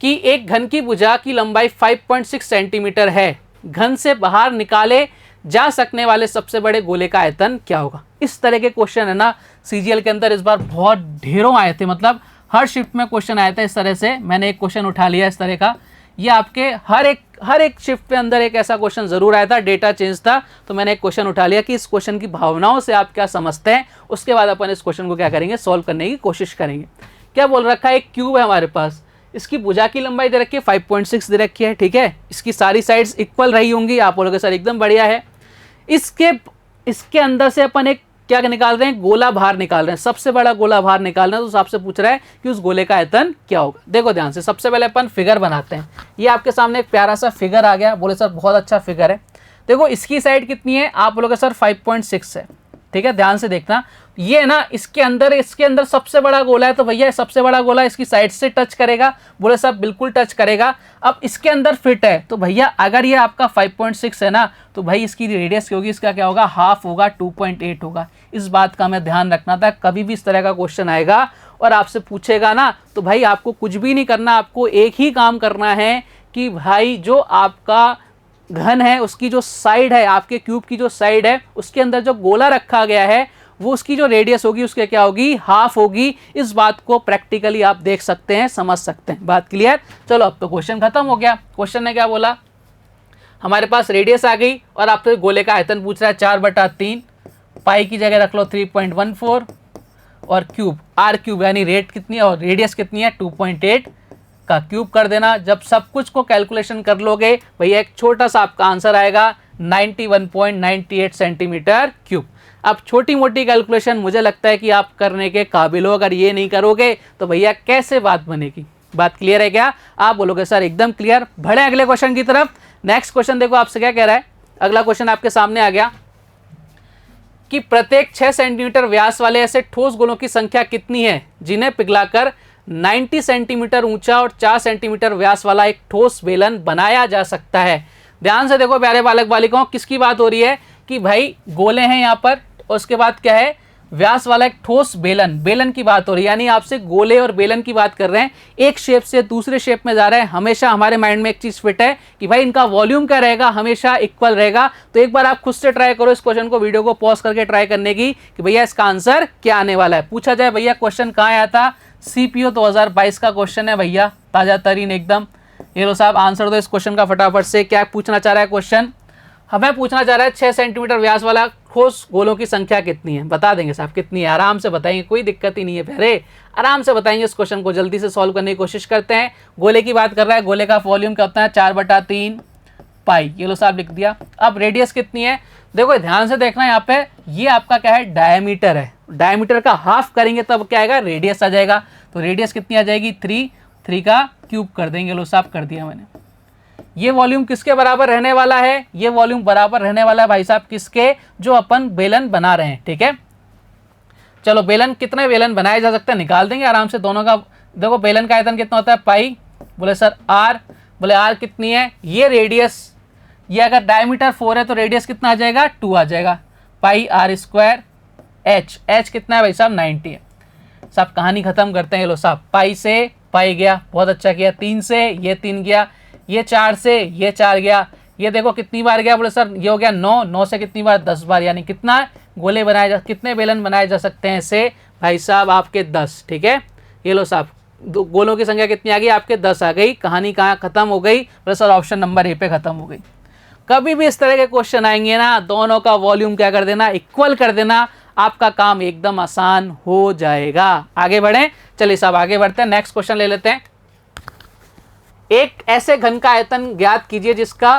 कि एक घन की भुजा की लंबाई 5.6 सेंटीमीटर है, घन से बाहर निकाले जा सकने वाले सबसे बड़े गोले का आयतन क्या होगा? इस तरह के क्वेश्चन है ना सीजीएल के अंदर इस बार बहुत ढेरों आए थे, मतलब हर शिफ्ट में क्वेश्चन आया था इस तरह से। मैंने एक क्वेश्चन उठा लिया इस तरह का, ये आपके हर एक शिफ्ट पे अंदर एक ऐसा क्वेश्चन जरूर आया था, डेटा चेंज था, तो मैंने एक क्वेश्चन उठा लिया कि इस क्वेश्चन की भावनाओं से आप क्या समझते हैं, उसके बाद अपन इस क्वेश्चन को क्या करेंगे? सॉल्व करने की कोशिश करेंगे। क्या बोल रखा है? एक क्यूब है हमारे पास, इसकी भुजा की लंबाई दे रखी है 5.6 दे रखी है, ठीक है। इसकी सारी साइड्स इक्वल रही होंगी। आप बोलोगे सर एकदम बढ़िया है। इसके अंदर से अपन एक क्या निकाल रहे हैं? गोला बाहर निकाल रहे हैं, सबसे बड़ा गोला बाहर निकाल रहे हैं। तो आपसे पूछ रहा है कि उस गोले का आयतन क्या होगा। देखो ध्यान से, सबसे पहले अपन फिगर बनाते हैं। ये आपके सामने एक प्यारा सा फिगर आ गया। बोले सर बहुत अच्छा फिगर है। देखो इसकी साइड कितनी है? आप बोलोगे सर 5.6 है, ठीक है। ध्यान से देखना, ये ना इसके अंदर सबसे बड़ा गोला है, तो भैया सबसे बड़ा गोला इसकी साइड से टच करेगा। बोले साहब बिल्कुल टच करेगा। अब इसके अंदर फिट है, तो भैया अगर ये आपका 5.6 है ना, तो भाई इसकी रेडियस क्या होगी? इसका क्या होगा? हाफ होगा, 2.8 होगा। इस बात का हमें ध्यान रखना था। कभी भी इस तरह का क्वेश्चन आएगा और आपसे पूछेगा ना, तो भाई आपको कुछ भी नहीं करना, आपको एक ही काम करना है कि भाई जो आपका घन है उसकी जो साइड है, आपके क्यूब की जो साइड है, उसके अंदर जो गोला रखा गया है वो उसकी जो रेडियस होगी उसके क्या होगी? हाफ होगी। इस बात को प्रैक्टिकली आप देख सकते हैं, समझ सकते हैं। बात क्लियर? चलो अब तो क्वेश्चन खत्म हो गया। क्वेश्चन ने क्या बोला? हमारे पास रेडियस आ गई और आपसे गोले का आयतन पूछ रहा है 4/3। पाई की जगह रख लो 3.14 और क्यूब आर क्यूब यानी रेट कितनी है और रेडियस कितनी है? 2.8 का क्यूब कर देना। जब सब कुछ को कैलकुलेशन कर लोगे भैया एक छोटा सा आपका आंसर आएगा 91.98 सेंटीमीटर क्यूब। अब छोटी मोटी कैलकुलेशन मुझे लगता है कि आप करने के काबिल हो, अगर ये नहीं करोगे तो भैया कैसे बात बनेगी? बात क्लियर है क्या? आप बोलोगे सर एकदम क्लियर। बढ़े अगले क्वेश्चन की तरफ। नेक्स्ट क्वेश्चन देखो आपसे क्या कह रहा है। अगला क्वेश्चन आपके सामने आ गया कि प्रत्येक 6 सेंटीमीटर व्यास वाले ऐसे ठोस गोलों की संख्या कितनी है जिन्हें पिघलाकर 90 सेंटीमीटर ऊंचा और 4 सेंटीमीटर व्यास वाला एक ठोस बेलन बनाया जा सकता है। ध्यान से देखो प्यारे बालक बालिकाओं, किसकी बात हो रही है? कि भाई गोले हैं यहाँ पर और उसके बाद क्या है? व्यास वाला एक ठोस बेलन की बात हो रही है। यानी आपसे गोले और बेलन की बात कर रहे हैं। एक शेप से दूसरे शेप में जा रहे हैं। हमेशा हमारे माइंड में एक चीज़ फिट है कि भाई इनका वॉल्यूम क्या रहेगा? हमेशा इक्वल रहेगा। तो एक बार आप खुद से ट्राई करो इस क्वेश्चन को, वीडियो को पॉज करके ट्राई करने की कि भैया इसका आंसर क्या आने वाला है। पूछा जाए भैया क्वेश्चन कहाँ आया था? सीपीओ 2022 का क्वेश्चन है भैया, ताज़ा तरीन एकदम। ये लो साहब आंसर दो इस क्वेश्चन का फटाफट से। क्या पूछना चाह रहा है क्वेश्चन? हमें पूछना चाह रहा है 6 सेंटीमीटर व्यास वाला ठोस गोलों की संख्या कितनी है? बता देंगे साहब कितनी है, आराम से बताएंगे, कोई दिक्कत ही नहीं है प्यारे, आराम से बताएंगे। इस क्वेश्चन को जल्दी से सॉल्व करने की कोशिश करते हैं। गोले की बात कर रहा है, गोले का वॉल्यूम क्या होता है? 4/3 पाई। ये लो साहब लिख दिया। अब रेडियस कितनी है? देखो ध्यान से देखना यहाँ पे, ये आपका क्या है? डायमीटर है। डायमीटर का हाफ करेंगे तब क्या आएगा? रेडियस आ जाएगा। तो रेडियस कितनी आ जाएगी? 3 का क्यूब कर देंगे। लो साहब कर दिया मैंने। ये वॉल्यूम किसके बराबर रहने वाला है? ये वॉल्यूम बराबर रहने वाला है भाई साहब किसके? जो अपन बेलन बना रहे हैं, ठीक है। चलो बेलन, कितने बेलन बनाए जा सकते हैं निकाल देंगे आराम से दोनों का। देखो बेलन का आयतन कितना होता है? पाई। बोले सर आर, बोले आर कितनी है? ये रेडियस, ये अगर डायमीटर 4 है तो रेडियस कितना आ जाएगा? 2 आ जाएगा। पाई आर स्क्वायर। एच कितना है भाई साहब? 90 है। साहब कहानी खत्म करते हैं। लो साहब पाई से पाई गया, बहुत अच्छा किया। 3 से ये 3 गया, ये 4 से ये 4 गया। ये देखो कितनी बार गया? बोले सर ये हो गया 9 से कितनी बार? 10 बार। यानी कितना गोले बनाए जा, कितने बेलन बनाए जा सकते हैं इससे? भाई साहब आपके 10, ठीक है। ये लो साहब, गोलों की संख्या कितनी आ गई आपके 10 आ गई। कहानी कहाँ खत्म हो गई? बोले सर ऑप्शन नंबर ए पे खत्म हो गई। कभी भी इस तरह के क्वेश्चन आएंगे ना, दोनों का वॉल्यूम क्या कर देना, इक्वल कर देना, आपका काम एकदम आसान हो जाएगा। आगे बढ़ें, चलिए साहब आगे बढ़ते हैं, नेक्स्ट क्वेश्चन ले लेते हैं। एक ऐसे घन का आयतन ज्ञात कीजिए जिसका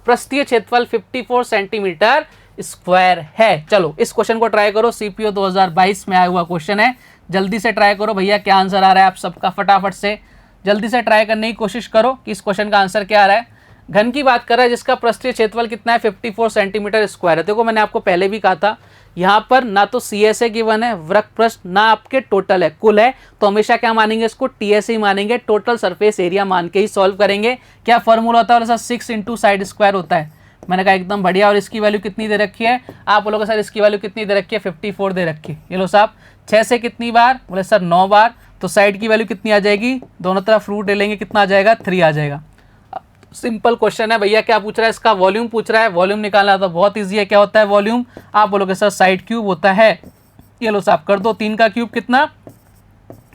पृष्ठीय क्षेत्रफल 54 सेंटीमीटर स्क्वायर है। चलो इस क्वेश्चन को ट्राई करो, सीपीओ 2022 में आया हुआ क्वेश्चन है, जल्दी से ट्राई करो भैया क्या आंसर आ रहा है आप सबका, फटाफट से जल्दी से ट्राई करने की कोशिश करो कि इस क्वेश्चन का आंसर क्या आ रहा है। घन की बात कर रहा है जिसका पृष्ठीय क्षेत्रफल कितना है, 54 सेंटीमीटर स्क्वायर है। देखो मैंने आपको पहले भी कहा था, यहाँ पर ना तो सी एस ए गिवन है वृत्त पृष्ठ, ना आपके टोटल है, कुल है, तो हमेशा क्या मानेंगे इसको, टी एस ही मानेंगे, टोटल सरफेस एरिया मान के ही सॉल्व करेंगे। क्या फॉर्मूला होता है, और 6 इंटू साइड स्क्वायर होता है। मैंने कहा एकदम बढ़िया। और इसकी वैल्यू कितनी दे रखी है, आप बोलोगे सर इसकी वैल्यू कितनी दे रखी है, 54 दे रखी है। ये लो साहब 6 से कितनी बार, बोले सर 9 बार, तो साइड की वैल्यू कितनी आ जाएगी, दोनों तरफ रूट ले लेंगे, कितना आ जाएगा, 3 आ जाएगा। सिंपल क्वेश्चन है भैया, क्या पूछ रहा है, इसका वॉल्यूम पूछ रहा है। वॉल्यूम निकालना तो बहुत ईजी है, क्या होता है वॉल्यूम, आप बोलोगे सर साइड क्यूब होता है। ये लो साहब कर दो, 3 का क्यूब कितना,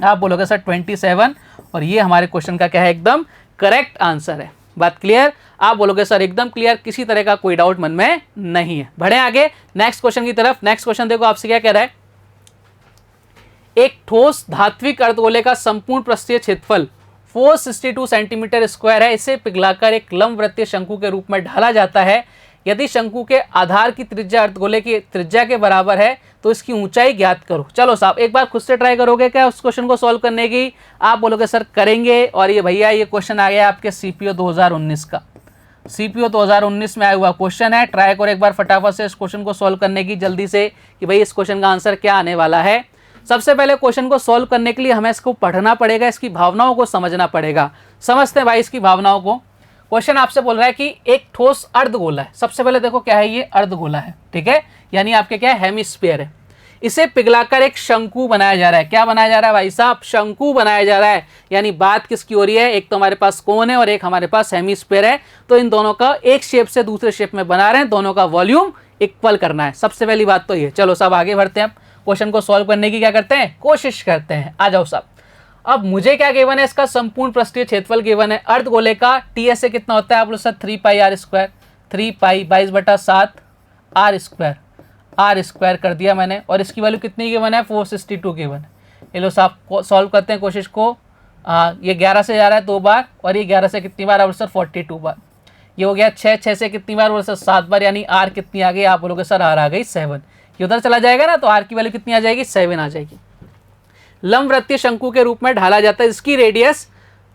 आप बोलोगे सर 27, और ये हमारे क्वेश्चन का क्या है, एकदम करेक्ट आंसर है। बात क्लियर, आप बोलोगे सर एकदम क्लियर, किसी तरह का कोई डाउट मन में नहीं है। बढ़े आगे नेक्स्ट क्वेश्चन की तरफ। नेक्स्ट क्वेश्चन देखो आपसे क्या कह रहा है, एक ठोस धात्विक अर्धगोले का संपूर्ण पृष्ठीय क्षेत्रफल 462 सेंटीमीटर स्क्वायर है। इसे पिघलाकर एक लंबवृत्तीय शंकु के रूप में ढाला जाता है। यदि शंकु के आधार की त्रिज्या अर्धगोले की त्रिज्या के बराबर है तो इसकी ऊंचाई ज्ञात करो। चलो साहब एक बार खुद से ट्राई करोगे क्या उस क्वेश्चन को सॉल्व करने की, आप बोलोगे सर करेंगे। और ये भैया ये क्वेश्चन आ गया आपके सीपीओ 2019 का, सीपीओ 2019 में आया हुआ क्वेश्चन है। ट्राई करो एक बार फटाफट से इस क्वेश्चन को सॉल्व करने की जल्दी से, कि भाई इस क्वेश्चन का आंसर क्या आने वाला है। सबसे पहले क्वेश्चन को सॉल्व करने के लिए हमें इसको पढ़ना पड़ेगा, इसकी भावनाओं को समझना पड़ेगा। समझते हैं भाई इसकी भावनाओं को। क्वेश्चन आपसे बोल रहा है कि एक ठोस अर्धगोला है। सबसे पहले देखो क्या है, ये अर्धगोला है, ठीक है, यानी आपके क्या है, हेमिस्फीयर है। इसे पिघलाकर एक शंकु बनाया जा रहा है। क्या बनाया जा रहा है भाई साहब, शंकु बनाया जा रहा है। यानी बात किसकी हो रही है, एक तो हमारे पास कोन है और एक हमारे पास हेमिस्फीयर है, तो इन दोनों का एक शेप से दूसरे शेप में बना रहे हैं, दोनों का वॉल्यूम इक्वल करना है। सबसे पहली बात तो ये। चलो साहब आगे बढ़ते हैं, क्वेश्चन को सॉल्व करने की क्या करते हैं, कोशिश करते हैं। आ जाओ साहब, अब मुझे क्या गिवन है, इसका संपूर्ण पृष्ठीय क्षेत्रफल गिवन है अर्धगोले का। टीएस से कितना होता है, आप लोग sir 3 pi R square, 3 pi 22/7 R square, R square कर दिया मैंने। और इसकी वैल्यू कितनी गिवन है, 462 गिवन है। ये लो साहब सॉल्व करते हैं कोशिश को। ये 11 से जा रहा है 2 बार, और ये 11 से कितनी बार, आप सर 42 बार। ये हो गया 6 से कितनी बार, बोले सर 7 बार, यानी आर कितनी आ गई, आप बोलोगे सर आर आ गई 7। ये उधर चला जाएगा ना, तो आर की वैल्यू कितनी आ जाएगी, 7 आ जाएगी। लंबवृत्तीय शंकु के रूप में ढाला जाता है। इसकी रेडियस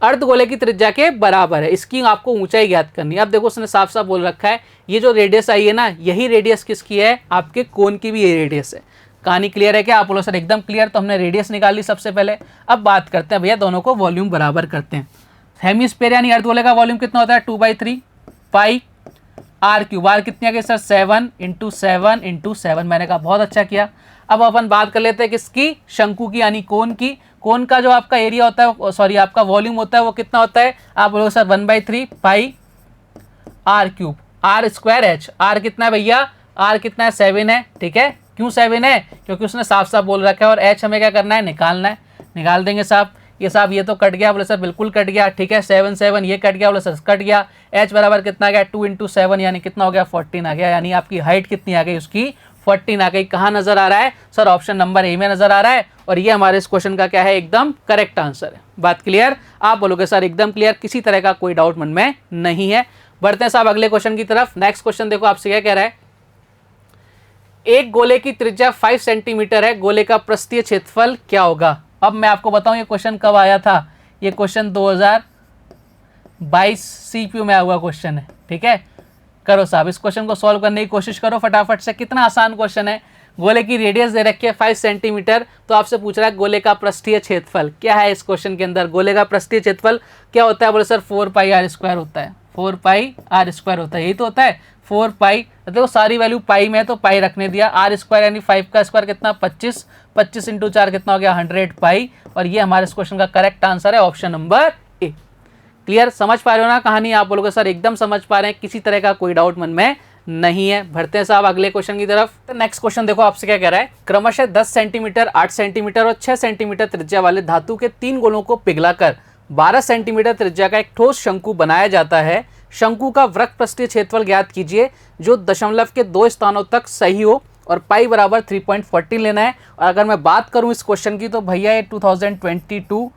अर्धगोले की त्रिज्या के बराबर है। इसकी आपको ऊंचाई ज्ञात करनी है। अब देखो उसने साफ साफ बोल रखा है, ये जो रेडियस आई है ना, यही रेडियस किसकी है, आपके कोन की भी ये रेडियस है। कहानी क्लियर है क्या, आप बोलो सर एकदम क्लियर। तो हमने रेडियस निकाल ली सबसे पहले। अब बात करते हैं भैया, दोनों को वॉल्यूम बराबर करते हैं। हेमिस्फीयर यानी अर्धगोले का वॉल्यूम कितना होता है, 2/3 पाई आर क्यूब। आर कितनी आ गई सर, 7 × 7 × 7। मैंने कहा बहुत अच्छा किया। अब अपन बात कर लेते हैं किसकी, शंकु की, यानी कोन की। कोन का जो आपका एरिया होता है, सॉरी आपका वॉल्यूम होता है, वो कितना होता है, आप बोलोगे sir 1/3 pi R cube, R square H. R कितना है भैया, आर कितना है, 7 है, ठीक है। क्यों 7 है, क्योंकि उसने साफ साफ बोल रखा है। और एच हमें क्या करना है, निकालना है। निकाल देंगे साहब। ये साहब ये तो कट गया, बोले सर बिल्कुल कट गया, ठीक है। 7 7 ये कट गया, बोले सर कट गया। एच बराबर कितना आ गया, 2 × 7 यानी कितना हो गया, 14 आ गया। यानी आपकी हाइट कितनी आ गई, उसकी 14 आ गई। कहाँ नजर आ रहा है सर, ऑप्शन नंबर ए में नजर आ रहा है। और ये हमारे इस क्वेश्चन का क्या है, एकदम करेक्ट आंसर है। बात क्लियर, आप बोलोगे सर एकदम क्लियर, किसी तरह का कोई डाउट मन में नहीं है। बढ़ते हैं साहब अगले क्वेश्चन की तरफ। नेक्स्ट क्वेश्चन देखो आपसे क्या कह रहा है, एक गोले की त्रिज्या 5 सेंटीमीटर है, गोले का पृष्ठीय क्षेत्रफल क्या होगा। अब मैं आपको बताऊं ये क्वेश्चन कब आया था, ये क्वेश्चन 2022 सीपीयू में आया हुआ क्वेश्चन है, ठीक है। करो साहब इस क्वेश्चन को सॉल्व करने की कोशिश करो फटाफट से। कितना आसान क्वेश्चन है। गोले की रेडियस दे रखी है 5 सेंटीमीटर, तो आपसे पूछ रहा है गोले का पृष्ठीय क्षेत्रफल क्या है। इस क्वेश्चन के अंदर गोले का पृष्ठीय क्षेत्रफल क्या होता है, बोले सर 4 पाई आर स्क्वायर होता है, 4 पाई आर स्क्वायर होता है, यही तो होता है 4 पाई। देखो सारी वैल्यू पाई में है तो पाई रखने दिया। आर स्क्वायर यानी 5 का स्क्वायर कितना, 25, 25 × 4 कितना हो गया, 100 पाई। और ये हमारे इस क्वेश्चन का करेक्ट आंसर है, ऑप्शन नंबर ए। क्लियर, समझ पा रहे हो ना कहानी, आप बोलोगे सर एकदम समझ पा रहे हैं, किसी तरह का कोई डाउट मन में नहीं है। बढ़ते हैं साहब अगले क्वेश्चन की तरफ। तो नेक्स्ट क्वेश्चन देखो आपसे क्या कह रहा है, क्रमशः 10 सेंटीमीटर, 8 सेंटीमीटर और 6 सेंटीमीटर त्रिज्या वाले धातु के 3 गोलों को पिघलाकर 12 सेंटीमीटर त्रिज्या का एक ठोस शंकु बनाया जाता है। शंकु का वृत्त पृष्ठीय क्षेत्रफल ज्ञात कीजिए जो दशमलव के 2 स्थानों तक सही हो और पाई बराबर 3.14 लेना है। और अगर मैं बात करूं इस क्वेश्चन की तो भैया ये 2022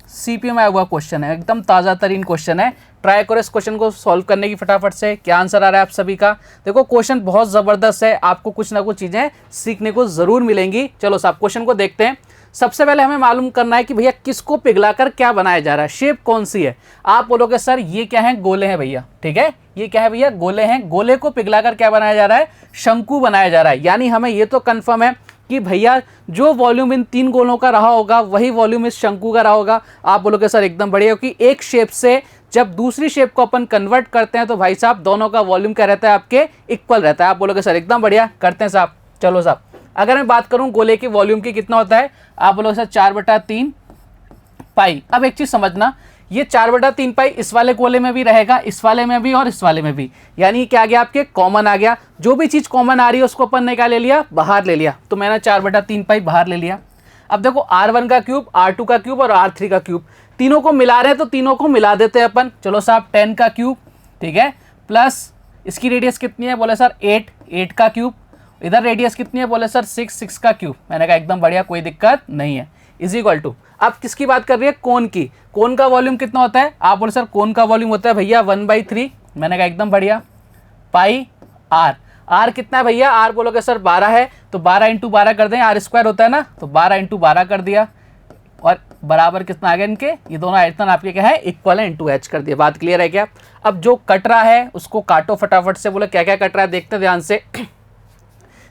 सीपीयू में आया हुआ क्वेश्चन है, एकदम ताज़ा तरीन क्वेश्चन है। ट्राई करो इस क्वेश्चन को सॉल्व करने की फटाफट से। क्या आंसर आ रहा है आप सभी का? देखो क्वेश्चन बहुत ज़बरदस्त है, आपको कुछ ना कुछ चीज़ें सीखने को ज़रूर मिलेंगी। चलो साहब क्वेश्चन को देखते हैं। सबसे पहले हमें मालूम करना है कि भैया किसको पिघलाकर क्या बनाया जा रहा है, शेप कौन सी है। आप बोलोगे सर ये क्या है, गोले हैं भैया, ठीक है, ये क्या है भैया, गोले हैं। गोले को पिघलाकर क्या बनाया जा रहा है, शंकु बनाया जा रहा है। यानी हमें ये तो कंफर्म है कि भैया जो वॉल्यूम इन 3 गोलों का रहा होगा वही वॉल्यूम इस शंकु का रहा होगा। आप बोलोगे सर एकदम बढ़िया, क्योंकि एक शेप से जब दूसरी शेप को अपन कन्वर्ट करते हैं तो भाई साहब दोनों का वॉल्यूम क्या रहता है, आपके इक्वल रहता है। आप बोलोगे सर एकदम बढ़िया, करते हैं साहब। चलो साहब अगर मैं बात करूं गोले की वॉल्यूम की कितना होता है, आप बोलोगे सर 4/3 पाई। अब एक चीज समझना, ये 4/3 पाई इस वाले गोले में भी रहेगा, इस वाले में भी और इस वाले में भी। यानी क्या आ गया आपके, कॉमन आ गया। जो भी चीज कॉमन आ रही है उसको अपन ने क्या ले लिया, बाहर ले लिया। तो मैंने 4/3 पाई बाहर ले लिया। अब देखो R1 का क्यूब, R2 का क्यूब और R3 का क्यूब, तीनों को मिला रहे हैं तो तीनों को मिला देते हैं अपन। चलो साहब 10 का क्यूब, ठीक है, प्लस इसकी रेडियस कितनी है, बोले सर 8 का क्यूब। इधर रेडियस कितनी है, बोले सर 6 का क्यूब। मैंने कहा एकदम बढ़िया, कोई दिक्कत नहीं है। इज इक्वल टू, अब किसकी बात कर रही है, कोन की। कोन का वॉल्यूम कितना होता है, आप बोले सर कोन का वॉल्यूम होता है भैया 1/3। मैंने कहा एकदम बढ़िया, पाई आर। आर कितना है भैया, आर बोलोगे सर 12 है, तो 12 × 12 कर दें, R² होता है ना, तो 12 × 12 कर दिया। और बराबर कितना आ गया इनके, ये दोनों आयतन आपके क्या है, इक्वल है, × H कर दिया। बात क्लियर है क्या? अब जो कट रहा है उसको काटो फटाफट से। बोले क्या क्या कट रहा है, देखते ध्यान से।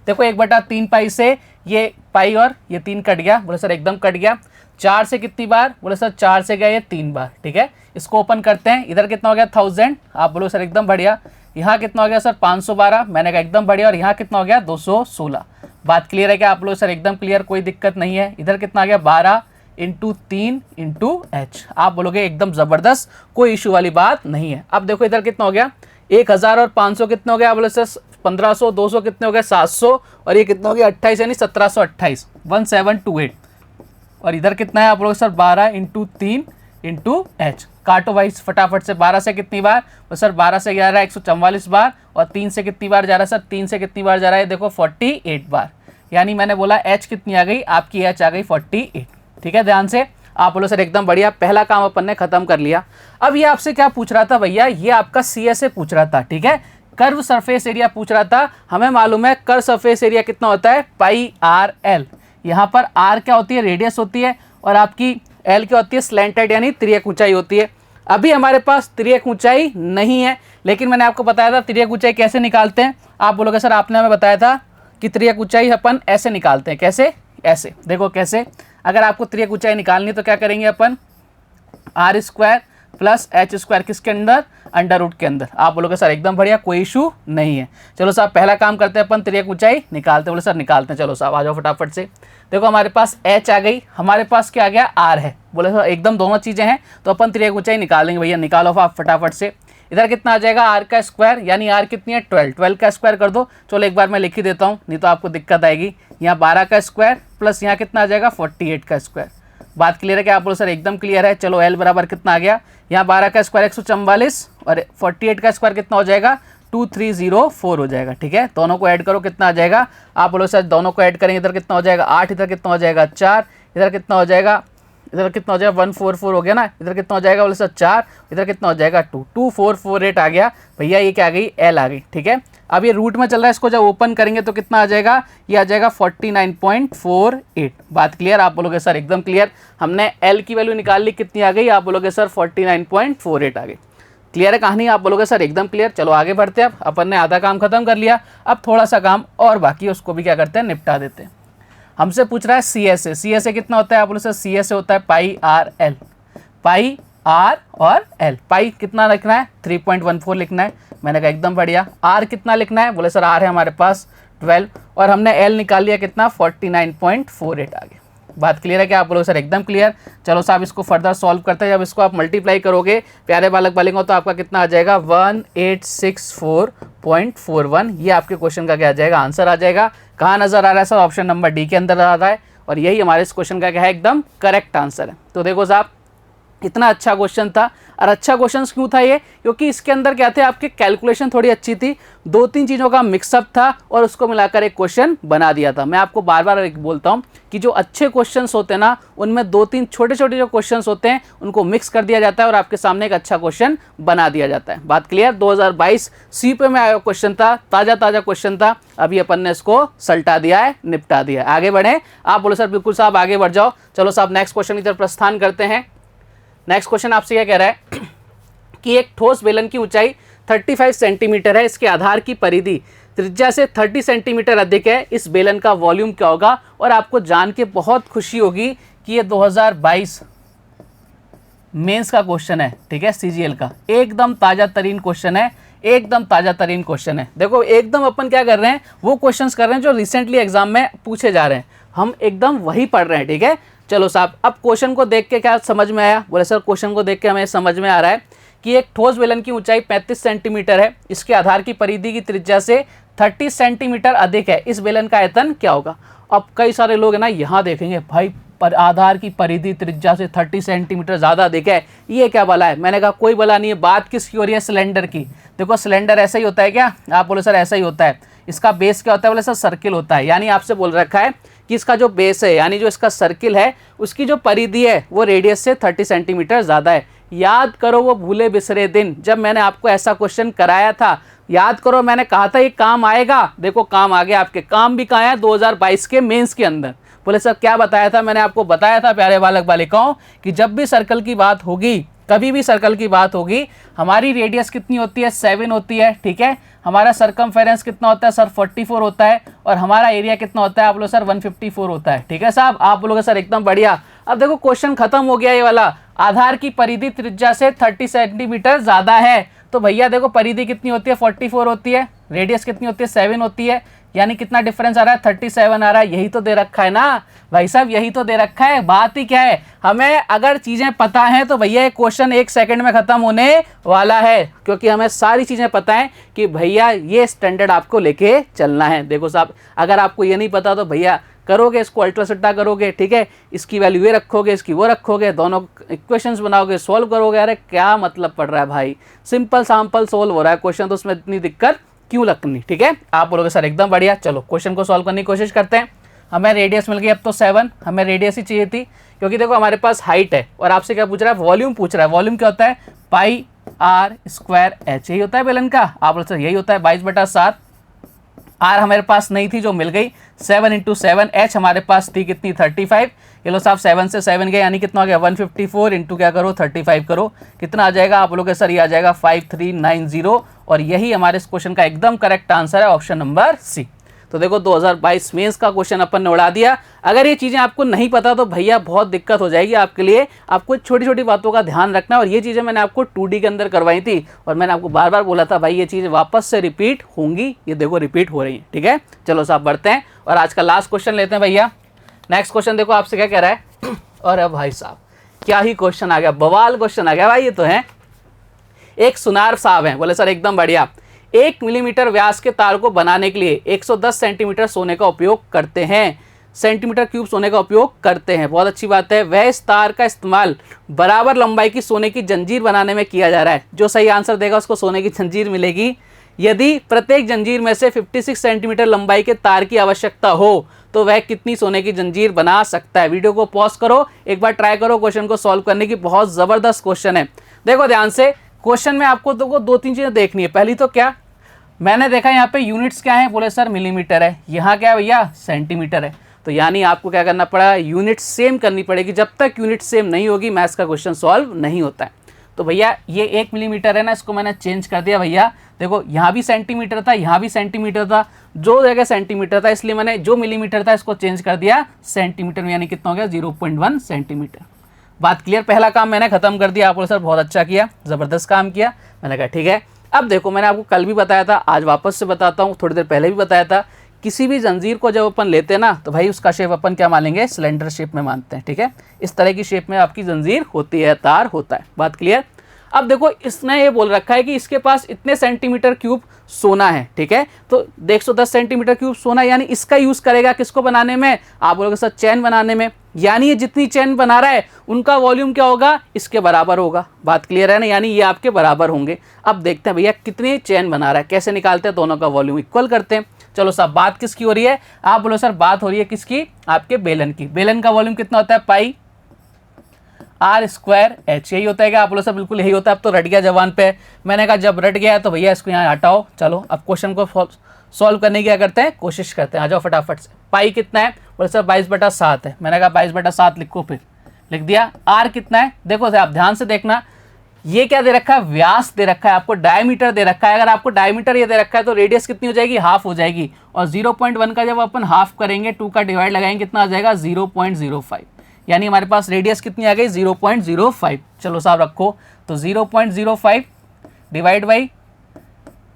देखो 1/3 पाई से ये पाई और ये 3 कट गया, बोले सर एकदम कट गया। 4 से कितनी बार, बोले सर 4 से गया ये 3 बार, ठीक है। इसको ओपन करते हैं, इधर कितना हो गया 1000, आप बोलो सर एकदम बढ़िया। यहाँ कितना हो गया सर 512, मैंने कहा एकदम बढ़िया। और यहाँ कितना हो गया 216। बात क्लियर है क्या आप लोग? सर एकदम क्लियर, कोई दिक्कत नहीं है। इधर कितना आ गया 12 × 3 × H, आप बोलोगे एकदम ज़बरदस्त, कोई इशू वाली बात नहीं है। अब देखो इधर कितना हो गया 1000 और 500 कितने हो गया, आप बोले सर 1500, 200 कितने हो गए 700, और ये कितना हो गया 28 यानी 1728, 1728। और इधर कितना है, आप बोलोगे सर 12 × 3 × H। काटो भाई फटाफट से। 12 से कितनी बार, तो सर 12 से जा रहा है 144 बार, और 3 से कितनी बार जा रहा है सर, 3 से कितनी बार जा रहा है, देखो 48 बार। यानी मैंने बोला H कितनी आ गई, आपकी H आ गई 48, ठीक है। ध्यान से, आप बोलो सर एकदम बढ़िया, पहला काम अपन ने खत्म कर लिया। अब ये आपसे क्या पूछ रहा था भैया, ये आपका CSA पूछ रहा था, ठीक है, कर्व सरफेस एरिया पूछ रहा था। हमें मालूम है कर्व सरफेस एरिया कितना होता है, पाई RL। यहाँ पर R क्या होती है, रेडियस होती है, और आपकी L क्या होती है, स्लैंटेड यानी तिर्यक ऊंचाई होती है। अभी हमारे पास तिर्यक ऊंचाई नहीं है, लेकिन मैंने आपको बताया था तिर्यक ऊंचाई कैसे निकालते हैं। आप बोलोगे सर आपने हमें बताया था कि तिर्यक ऊंचाई अपन ऐसे निकालते हैं। कैसे, ऐसे देखो कैसे। अगर आपको तिर्यक ऊंचाई निकालनी तो क्या करेंगे अपन, R² + H² किसके अंदर, √ के अंदर। आप बोलोगे सर एकदम बढ़िया, कोई इशू नहीं है। चलो साहब पहला काम करते हैं अपन, तिर्यक ऊंचाई निकालते हैं। बोले सर निकालते हैं, चलो साहब आ जाओ फटाफट से। देखो हमारे पास H आ गई, हमारे पास क्या आ गया R है। बोले सर एकदम दोनों चीज़ें हैं, तो अपन तिर्यक ऊंचाई निकालेंगे भैया। निकालो आप फटाफट से। इधर कितना आ जाएगा, R², यानी R कितनी है 12, 12 का स्क्वायर कर दो। चलो एक बार मैं लिख ही देता हूँ, नहीं तो आपको दिक्कत आएगी। यहाँ 12 का स्क्वायर प्लस यहाँ कितना आ जाएगा 48 का स्क्वायर। बात क्लियर है क्या आप बोलो सर एकदम क्लियर है। चलो L बराबर कितना आ गया, यहाँ 12 का स्क्वायर 144 और 48 का स्क्वायर कितना हो जाएगा 2304 हो जाएगा, ठीक है। दोनों को ऐड करो कितना आ जाएगा, आप बोलो सर दोनों को ऐड करेंगे, इधर कितना हो जाएगा 8, इधर कितना हो जाएगा 4, इधर कितना हो जाएगा, इधर कितना हो जाएगा 144 हो गया ना, इधर कितना हो जाएगा बोले सर 4, इधर कितना हो जाएगा 2, 2448 आ गया भैया। ये क्या आ गई, L आ गई, ठीक है। अब ये रूट में चल रहा है, इसको जब ओपन करेंगे तो कितना आ जाएगा, ये आ जाएगा 49.48। बात क्लियर, आप बोलोगे सर एकदम क्लियर। हमने L की वैल्यू निकाल ली, कितनी आ गई, आप बोलोगे सर 49.48 आ गई। क्लियर है कहानी, आप बोलोगे सर एकदम क्लियर। चलो आगे बढ़ते हैं। अब अपन ने आधा काम खत्म कर लिया, अब थोड़ा सा काम और बाकी है, उसको भी क्या करते हैं, निपटा देते हैं। हमसे पूछ रहा है CSA। CSA कितना होता है, आप बोलो सर CSA होता है पाई RL। पाई R और L, पाई कितना लिखना है 3.14 लिखना है। मैंने कहा एकदम बढ़िया। R कितना लिखना है, बोले सर R है हमारे पास 12, और हमने L निकाल लिया कितना 49.48 आ गया। बात क्लियर है क्या? आप बोलोगे सर एकदम क्लियर। चलो साहब इसको फर्दर सॉल्व करते हैं। जब इसको आप मल्टीप्लाई करोगे प्यारे बालक बालिकाओं तो आपका कितना आ जाएगा 1864.41। ये आपके क्वेश्चन का क्या आ जाएगा? आंसर आ जाएगा। कहाँ नजर आ रहा है सर? ऑप्शन नंबर डी के अंदर आ रहा है और यही हमारे इस क्वेश्चन का क्या है? एकदम करेक्ट आंसर है। तो देखो साहब इतना अच्छा क्वेश्चन था। और अच्छा क्वेश्चन क्यों था ये? क्योंकि इसके अंदर क्या थे, आपके कैलकुलेशन थोड़ी अच्छी थी, 2-3 चीज़ों का मिक्सअप था और उसको मिलाकर एक क्वेश्चन बना दिया था। मैं आपको बार बार बोलता हूँ कि जो अच्छे क्वेश्चंस होते हैं ना, उनमें 2-3 छोटे छोटे जो क्वेश्चंस होते हैं उनको मिक्स कर दिया जाता है और आपके सामने एक अच्छा क्वेश्चन बना दिया जाता है। बात क्लियर? 2022 सीपे में आया क्वेश्चन था, ताज़ा क्वेश्चन था। अभी अपन ने इसको सल्टा दिया है, निपटा दिया है। आगे बढ़े। आप बोलो सर बिल्कुल साहब आगे बढ़ जाओ। चलो साहब नेक्स्ट क्वेश्चन की तरफ प्रस्थान करते हैं। नेक्स्ट क्वेश्चन आपसे क्या कह रहा है कि एक ठोस बेलन की ऊंचाई 35 सेंटीमीटर है, इसके आधार की परिधि त्रिज्या से 30 सेंटीमीटर अधिक है, इस बेलन का वॉल्यूम क्या होगा? और आपको जान के बहुत खुशी होगी कि ये 2022 मेंस का क्वेश्चन है, ठीक है, सीजीएल का। एकदम ताज़ा तरीन क्वेश्चन है, एकदम ताज़ा तरीन क्वेश्चन है। देखो एकदम अपन क्या कर रहे हैं, वो क्वेश्चंस कर रहे हैं जो रिसेंटली एग्जाम में पूछे जा रहे हैं, हम एकदम वही पढ़ रहे हैं, ठीक है। चलो साहब अब क्वेश्चन को देख के क्या समझ में आया? बोले सर क्वेश्चन को देख के हमें समझ में आ रहा है कि एक ठोस बेलन की ऊंचाई 35 सेंटीमीटर है, इसके आधार की परिधि की त्रिज्या से 30 सेंटीमीटर अधिक है, इस बेलन का आयतन क्या होगा? अब कई सारे लोग है ना यहाँ देखेंगे भाई पर आधार की परिधि त्रिज्या से 30 सेंटीमीटर ज़्यादा अधिक है, ये क्या बला है? मैंने कहा कोई बला नहीं है, बात किसकी हो रही है? सिलेंडर की। देखो सिलेंडर ऐसा ही होता है क्या? आप बोले सर ऐसा ही होता है। इसका बेस क्या होता है? बोले सर सर्किल होता है। यानी आपसे बोल रखा है कि इसका जो बेस है यानी जो इसका सर्किल है उसकी जो परिधि है वो रेडियस से 30 सेंटीमीटर ज़्यादा है। याद करो वो भूले बिसरे दिन जब मैंने आपको ऐसा क्वेश्चन कराया था, याद करो मैंने कहा था ये काम आएगा। देखो काम आ गया आपके। काम भी कहाँ है? 2022 के मेंस के अंदर। बोले सर क्या बताया था? मैंने आपको बताया था प्यारे बालक बालिकाओं कि जब भी सर्कल की बात होगी, कभी भी सर्कल की बात होगी, हमारी रेडियस कितनी होती है? 7 होती है, ठीक है। हमारा सरकमफेरेंस कितना होता है सर? 44 होता है। और हमारा एरिया कितना होता है? आप लोग सर 154 होता है, ठीक है साहब। आप बोलोगे सर एकदम बढ़िया। अब देखो क्वेश्चन खत्म हो गया ये वाला। आधार की परिधि त्रिज्या से 30 सेंटीमीटर ज़्यादा है, तो भैया देखो परिधि कितनी होती है? 44 होती है। रेडियस कितनी होती है? 7 होती है। यानी कितना डिफरेंस आ रहा है? 37 आ रहा है। यही तो दे रखा है ना भाई साहब, यही तो दे रखा है। बात ही क्या है, हमें अगर चीज़ें पता हैं तो भैया ये क्वेश्चन 1 सेकंड में ख़त्म होने वाला है, क्योंकि हमें सारी चीज़ें पता हैं कि भैया ये स्टैंडर्ड आपको लेके चलना है। देखो साहब अगर आपको ये नहीं पता तो भैया करोगे इसको अल्ट्रा सट्टा करोगे, ठीक है, इसकी वैल्यू ये रखोगे, इसकी वो रखोगे, दोनों इक्वेशंस बनाओगे, सॉल्व करोगे। अरे क्या मतलब पड़ रहा है भाई, सिंपल सैंपल सोल्व हो रहा है क्वेश्चन, तो उसमें इतनी दिक्कत क्यों लगनी, ठीक है। आप बोलोगे सर एकदम बढ़िया। चलो क्वेश्चन को सॉल्व करने की कोशिश करते हैं। हमें रेडियस मिल गई अब तो 7, हमें रेडियस ही चाहिए थी क्योंकि देखो हमारे पास हाइट है और आपसे क्या पूछ रहा है? वॉल्यूम पूछ रहा है। वॉल्यूम क्या होता है? पाई आर स्क्वायर एच, यही होता है बेलन का। आप बोलो सर यही होता है 22/7। आर हमारे पास नहीं थी जो मिल गई 7 × 7। एच हमारे पास थी कितनी? 35। ये लो साहब 7 से 7 गए यानी कितना हो गया? 154 इंटू क्या करो 35 करो, कितना आ जाएगा? आप लोग सर ये आ जाएगा 5390 और यही हमारे इस क्वेश्चन का एकदम करेक्ट आंसर है, ऑप्शन नंबर सी। तो देखो 2022 मेंस का क्वेश्चन अपन ने उड़ा दिया। अगर ये चीज़ें आपको नहीं पता तो भैया बहुत दिक्कत हो जाएगी आपके लिए। आपको छोटी छोटी बातों का ध्यान रखना, और ये चीज़ें मैंने आपको 2D के अंदर करवाई थी और मैंने आपको बार बार बोला था भाई ये चीज़ें वापस से रिपीट होंगी। ये देखो रिपीट हो रही है, ठीक है। चलो साहब बढ़ते हैं और आज का लास्ट क्वेश्चन लेते हैं भैया। नेक्स्ट क्वेश्चन देखो आपसे क्या कह रहा है। और अब भाई साहब क्या ही क्वेश्चन आ गया, बवाल क्वेश्चन आ गया भाई। ये तो है, एक सुनार साहब हैं, बोले सर एकदम बढ़िया। 1 मिलीमीटर व्यास के तार को बनाने के लिए 110 सेंटीमीटर सोने का उपयोग करते हैं, सेंटीमीटर क्यूब सोने का उपयोग करते हैं। बहुत अच्छी बात है। वह इस तार का इस्तेमाल बराबर लंबाई की सोने की जंजीर बनाने में किया जा रहा है। जो सही आंसर देगा उसको सोने की जंजीर मिलेगी। यदि प्रत्येक जंजीर में से 56 सेंटीमीटर लंबाई के तार की आवश्यकता हो तो वह कितनी सोने की जंजीर बना सकता है? वीडियो को पॉज करो, एक बार ट्राई करो क्वेश्चन को सॉल्व करने की। बहुत ज़बरदस्त क्वेश्चन है। देखो ध्यान से, क्वेश्चन में आपको तो 2-3 चीज़ें देखनी है। पहली तो क्या मैंने देखा यहाँ पे यूनिट्स क्या है? बोले सर मिलीमीटर है। यहाँ क्या है भैया? सेंटीमीटर है। तो यानी आपको क्या करना पड़ा? यूनिट सेम करनी पड़ेगी। जब तक यूनिट सेम नहीं होगी मैथ्स का क्वेश्चन सॉल्व नहीं होता है। तो भैया ये 1 मिलीमीटर है ना, इसको मैंने चेंज कर दिया भैया। देखो यहाँ भी सेंटीमीटर था, यहाँ भी सेंटीमीटर था, जो जगह सेंटीमीटर था इसलिए मैंने जो मिलीमीटर था इसको चेंज कर दिया सेंटीमीटर में, यानी कितना हो गया? 0.1 सेंटीमीटर। बात क्लियर? पहला काम मैंने खत्म कर दिया। आप लोग सर बहुत अच्छा किया, ज़बरदस्त काम किया। मैंने कहा ठीक है। अब देखो मैंने आपको कल भी बताया था, आज वापस से बताता हूँ, थोड़ी देर पहले भी बताया था किसी भी जंजीर को जब अपन लेते हैं ना तो भाई उसका शेप अपन क्या मानेंगे, सिलेंडर शेप में मानते हैं। ठीक है, इस तरह की शेप में आपकी जंजीर होती है, तार होता है। बात क्लियर। अब देखो इसने ये बोल रखा है कि इसके पास इतने सेंटीमीटर क्यूब सोना है। ठीक है, तो 110 सेंटीमीटर क्यूब सोना, यानी इसका यूज करेगा किसको बनाने में, आप बोलोगे सर चैन बनाने में। यानी ये जितनी चैन बना रहा है उनका वॉल्यूम क्या होगा, इसके बराबर होगा। बात क्लियर है ना, यानी ये आपके बराबर होंगे। अब देखते हैं भैया कितनी चैन बना रहा है, कैसे निकालते हैं, दोनों का वॉल्यूम इक्वल करते हैं। चलो साहब, बात किसकी हो रही है, आप बोलो सर बात हो रही है किसकी, आपके बेलन की। बेलन का वॉल्यूम कितना होता है, पाई आर स्क्वायर एच, यही होता है क्या, आप बोलो सर बिल्कुल यही होता है। अब तो रट गया जवान पे, मैंने कहा जब रट गया तो भैया इसको यहाँ हटाओ। चलो अब क्वेश्चन को सॉल्व करने की क्या करते हैं, कोशिश करते हैं। आ जाओ फटाफट से। पाई कितना है, बोले सर 22/7 है। मैंने कहा 22/7 लिखो, फिर लिख दिया। आर कितना है, देखो सर आप ध्यान से देखना, ये क्या दे रखा है, व्यास दे रखा है, आपको डायमीटर दे रखा है। अगर आपको डायमीटर ये दे रखा है तो रेडियस कितनी हो जाएगी, हाफ हो जाएगी। और 0.1 का जब अपन हाफ करेंगे, 2 का डिवाइड लगाएंगे, कितना आ जाएगा 0.05, यानी हमारे पास रेडियस कितनी आ गई 0.05। चलो साहब रखो, तो 0.05 डिवाइड बाई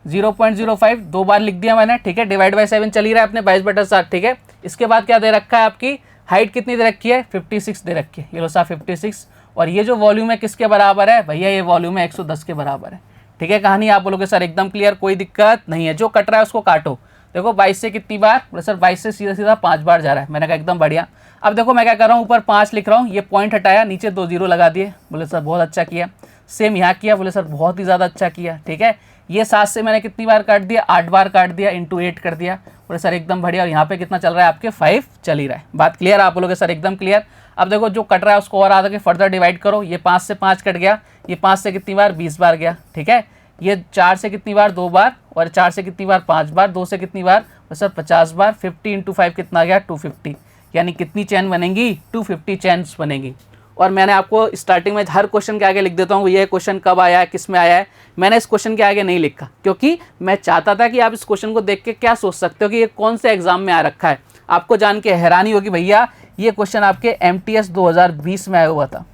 0.05 दो बार लिख दिया मैंने। ठीक है, डिवाइड बाई 7 चल ही रहा है अपने 22/7। ठीक है, इसके बाद क्या दे रखा है, आपकी हाइट कितनी दे रखी है, 56 दे रखी है। ये लो साहब 56, और ये जो वॉल्यूम है किसके बराबर है भैया, ये वॉल्यूम है 110 के बराबर है। ठीक है, कहानी आप बोलोगे सर एकदम क्लियर, कोई दिक्कत नहीं है। जो कट रहा है उसको काटो। देखो 22 से कितनी बार, बोले सर 22 से सीधा सीधा 5 बार जा रहा है। मैंने कहा एकदम बढ़िया। अब देखो मैं क्या कर रहा हूँ, ऊपर 5 लिख रहा हूँ, ये पॉइंट हटाया, नीचे 2 जीरो लगा दिए। बोले सर बहुत अच्छा किया। सेम यहाँ किया, बोले सर बहुत ही ज़्यादा अच्छा किया। ठीक है, ये 7 से मैंने कितनी बार काट दिया, 8 बार काट दिया, इंटू 8 कर दिया। बोले सर एकदम बढ़िया। और यहाँ पे कितना चल रहा है आपके 5 चल ही रहा है। बात क्लियर, आप बोलोगे सर एकदम क्लियर। अब देखो जो कट रहा है उसको और आगे फर्दर डिवाइड करो। ये 5 से 5 कट गया, ये 5 से कितनी बार 20 बार गया। ठीक है, ये 4 से कितनी बार 2 बार, और 4 से कितनी बार 5 बार, 2 से कितनी बार सर 50 बार। 50 इंटू 5 कितना आ गया 250, यानी कितनी चैन बनेंगी 250 चैन्स बनेंगी। और मैंने आपको स्टार्टिंग में हर क्वेश्चन के आगे लिख देता हूँ ये क्वेश्चन कब आया है, किस में आया है। मैंने इस क्वेश्चन के आगे नहीं लिखा क्योंकि मैं चाहता था कि आप इस क्वेश्चन को देख के क्या सोच सकते हो कि ये कौन से एग्जाम में आ रखा है। आपको जान के हैरानी होगी भैया, ये क्वेश्चन आपके MTS 2020 में आया हुआ था,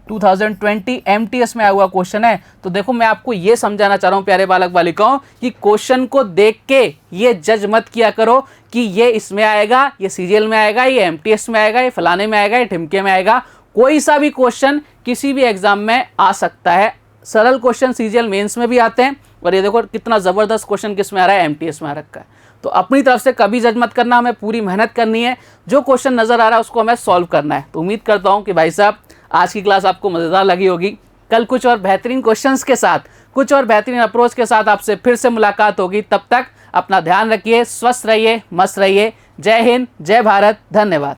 2020 MTS में आया हुआ क्वेश्चन है। तो देखो मैं आपको ये समझाना चाह रहा हूँ प्यारे बालक बालिकाओं कि क्वेश्चन को देख के ये जज मत किया करो कि ये इसमें आएगा, ये सीजीएल में आएगा, ये MTS में आएगा, ये फलाने में आएगा, ये ढिमके में आएगा। कोई सा भी क्वेश्चन किसी भी एग्जाम में आ सकता है। सरल क्वेश्चन सीजीएल मेंस में भी आते हैं, और ये देखो कितना ज़बरदस्त क्वेश्चन किस में आ रहा है, MTS में आ रखा है। तो अपनी तरफ से कभी जज मत करना, हमें पूरी मेहनत करनी है, जो क्वेश्चन नज़र आ रहा है उसको हमें सॉल्व करना है। तो उम्मीद करता हूँ कि भाई साहब आज की क्लास आपको मज़ेदार लगी होगी। कल कुछ और बेहतरीन क्वेश्चंस के साथ, कुछ और बेहतरीन अप्रोच के साथ आपसे फिर से मुलाकात होगी। तब तक अपना ध्यान रखिए, स्वस्थ रहिए, मस्त रहिए। जय हिंद, जय भारत, धन्यवाद।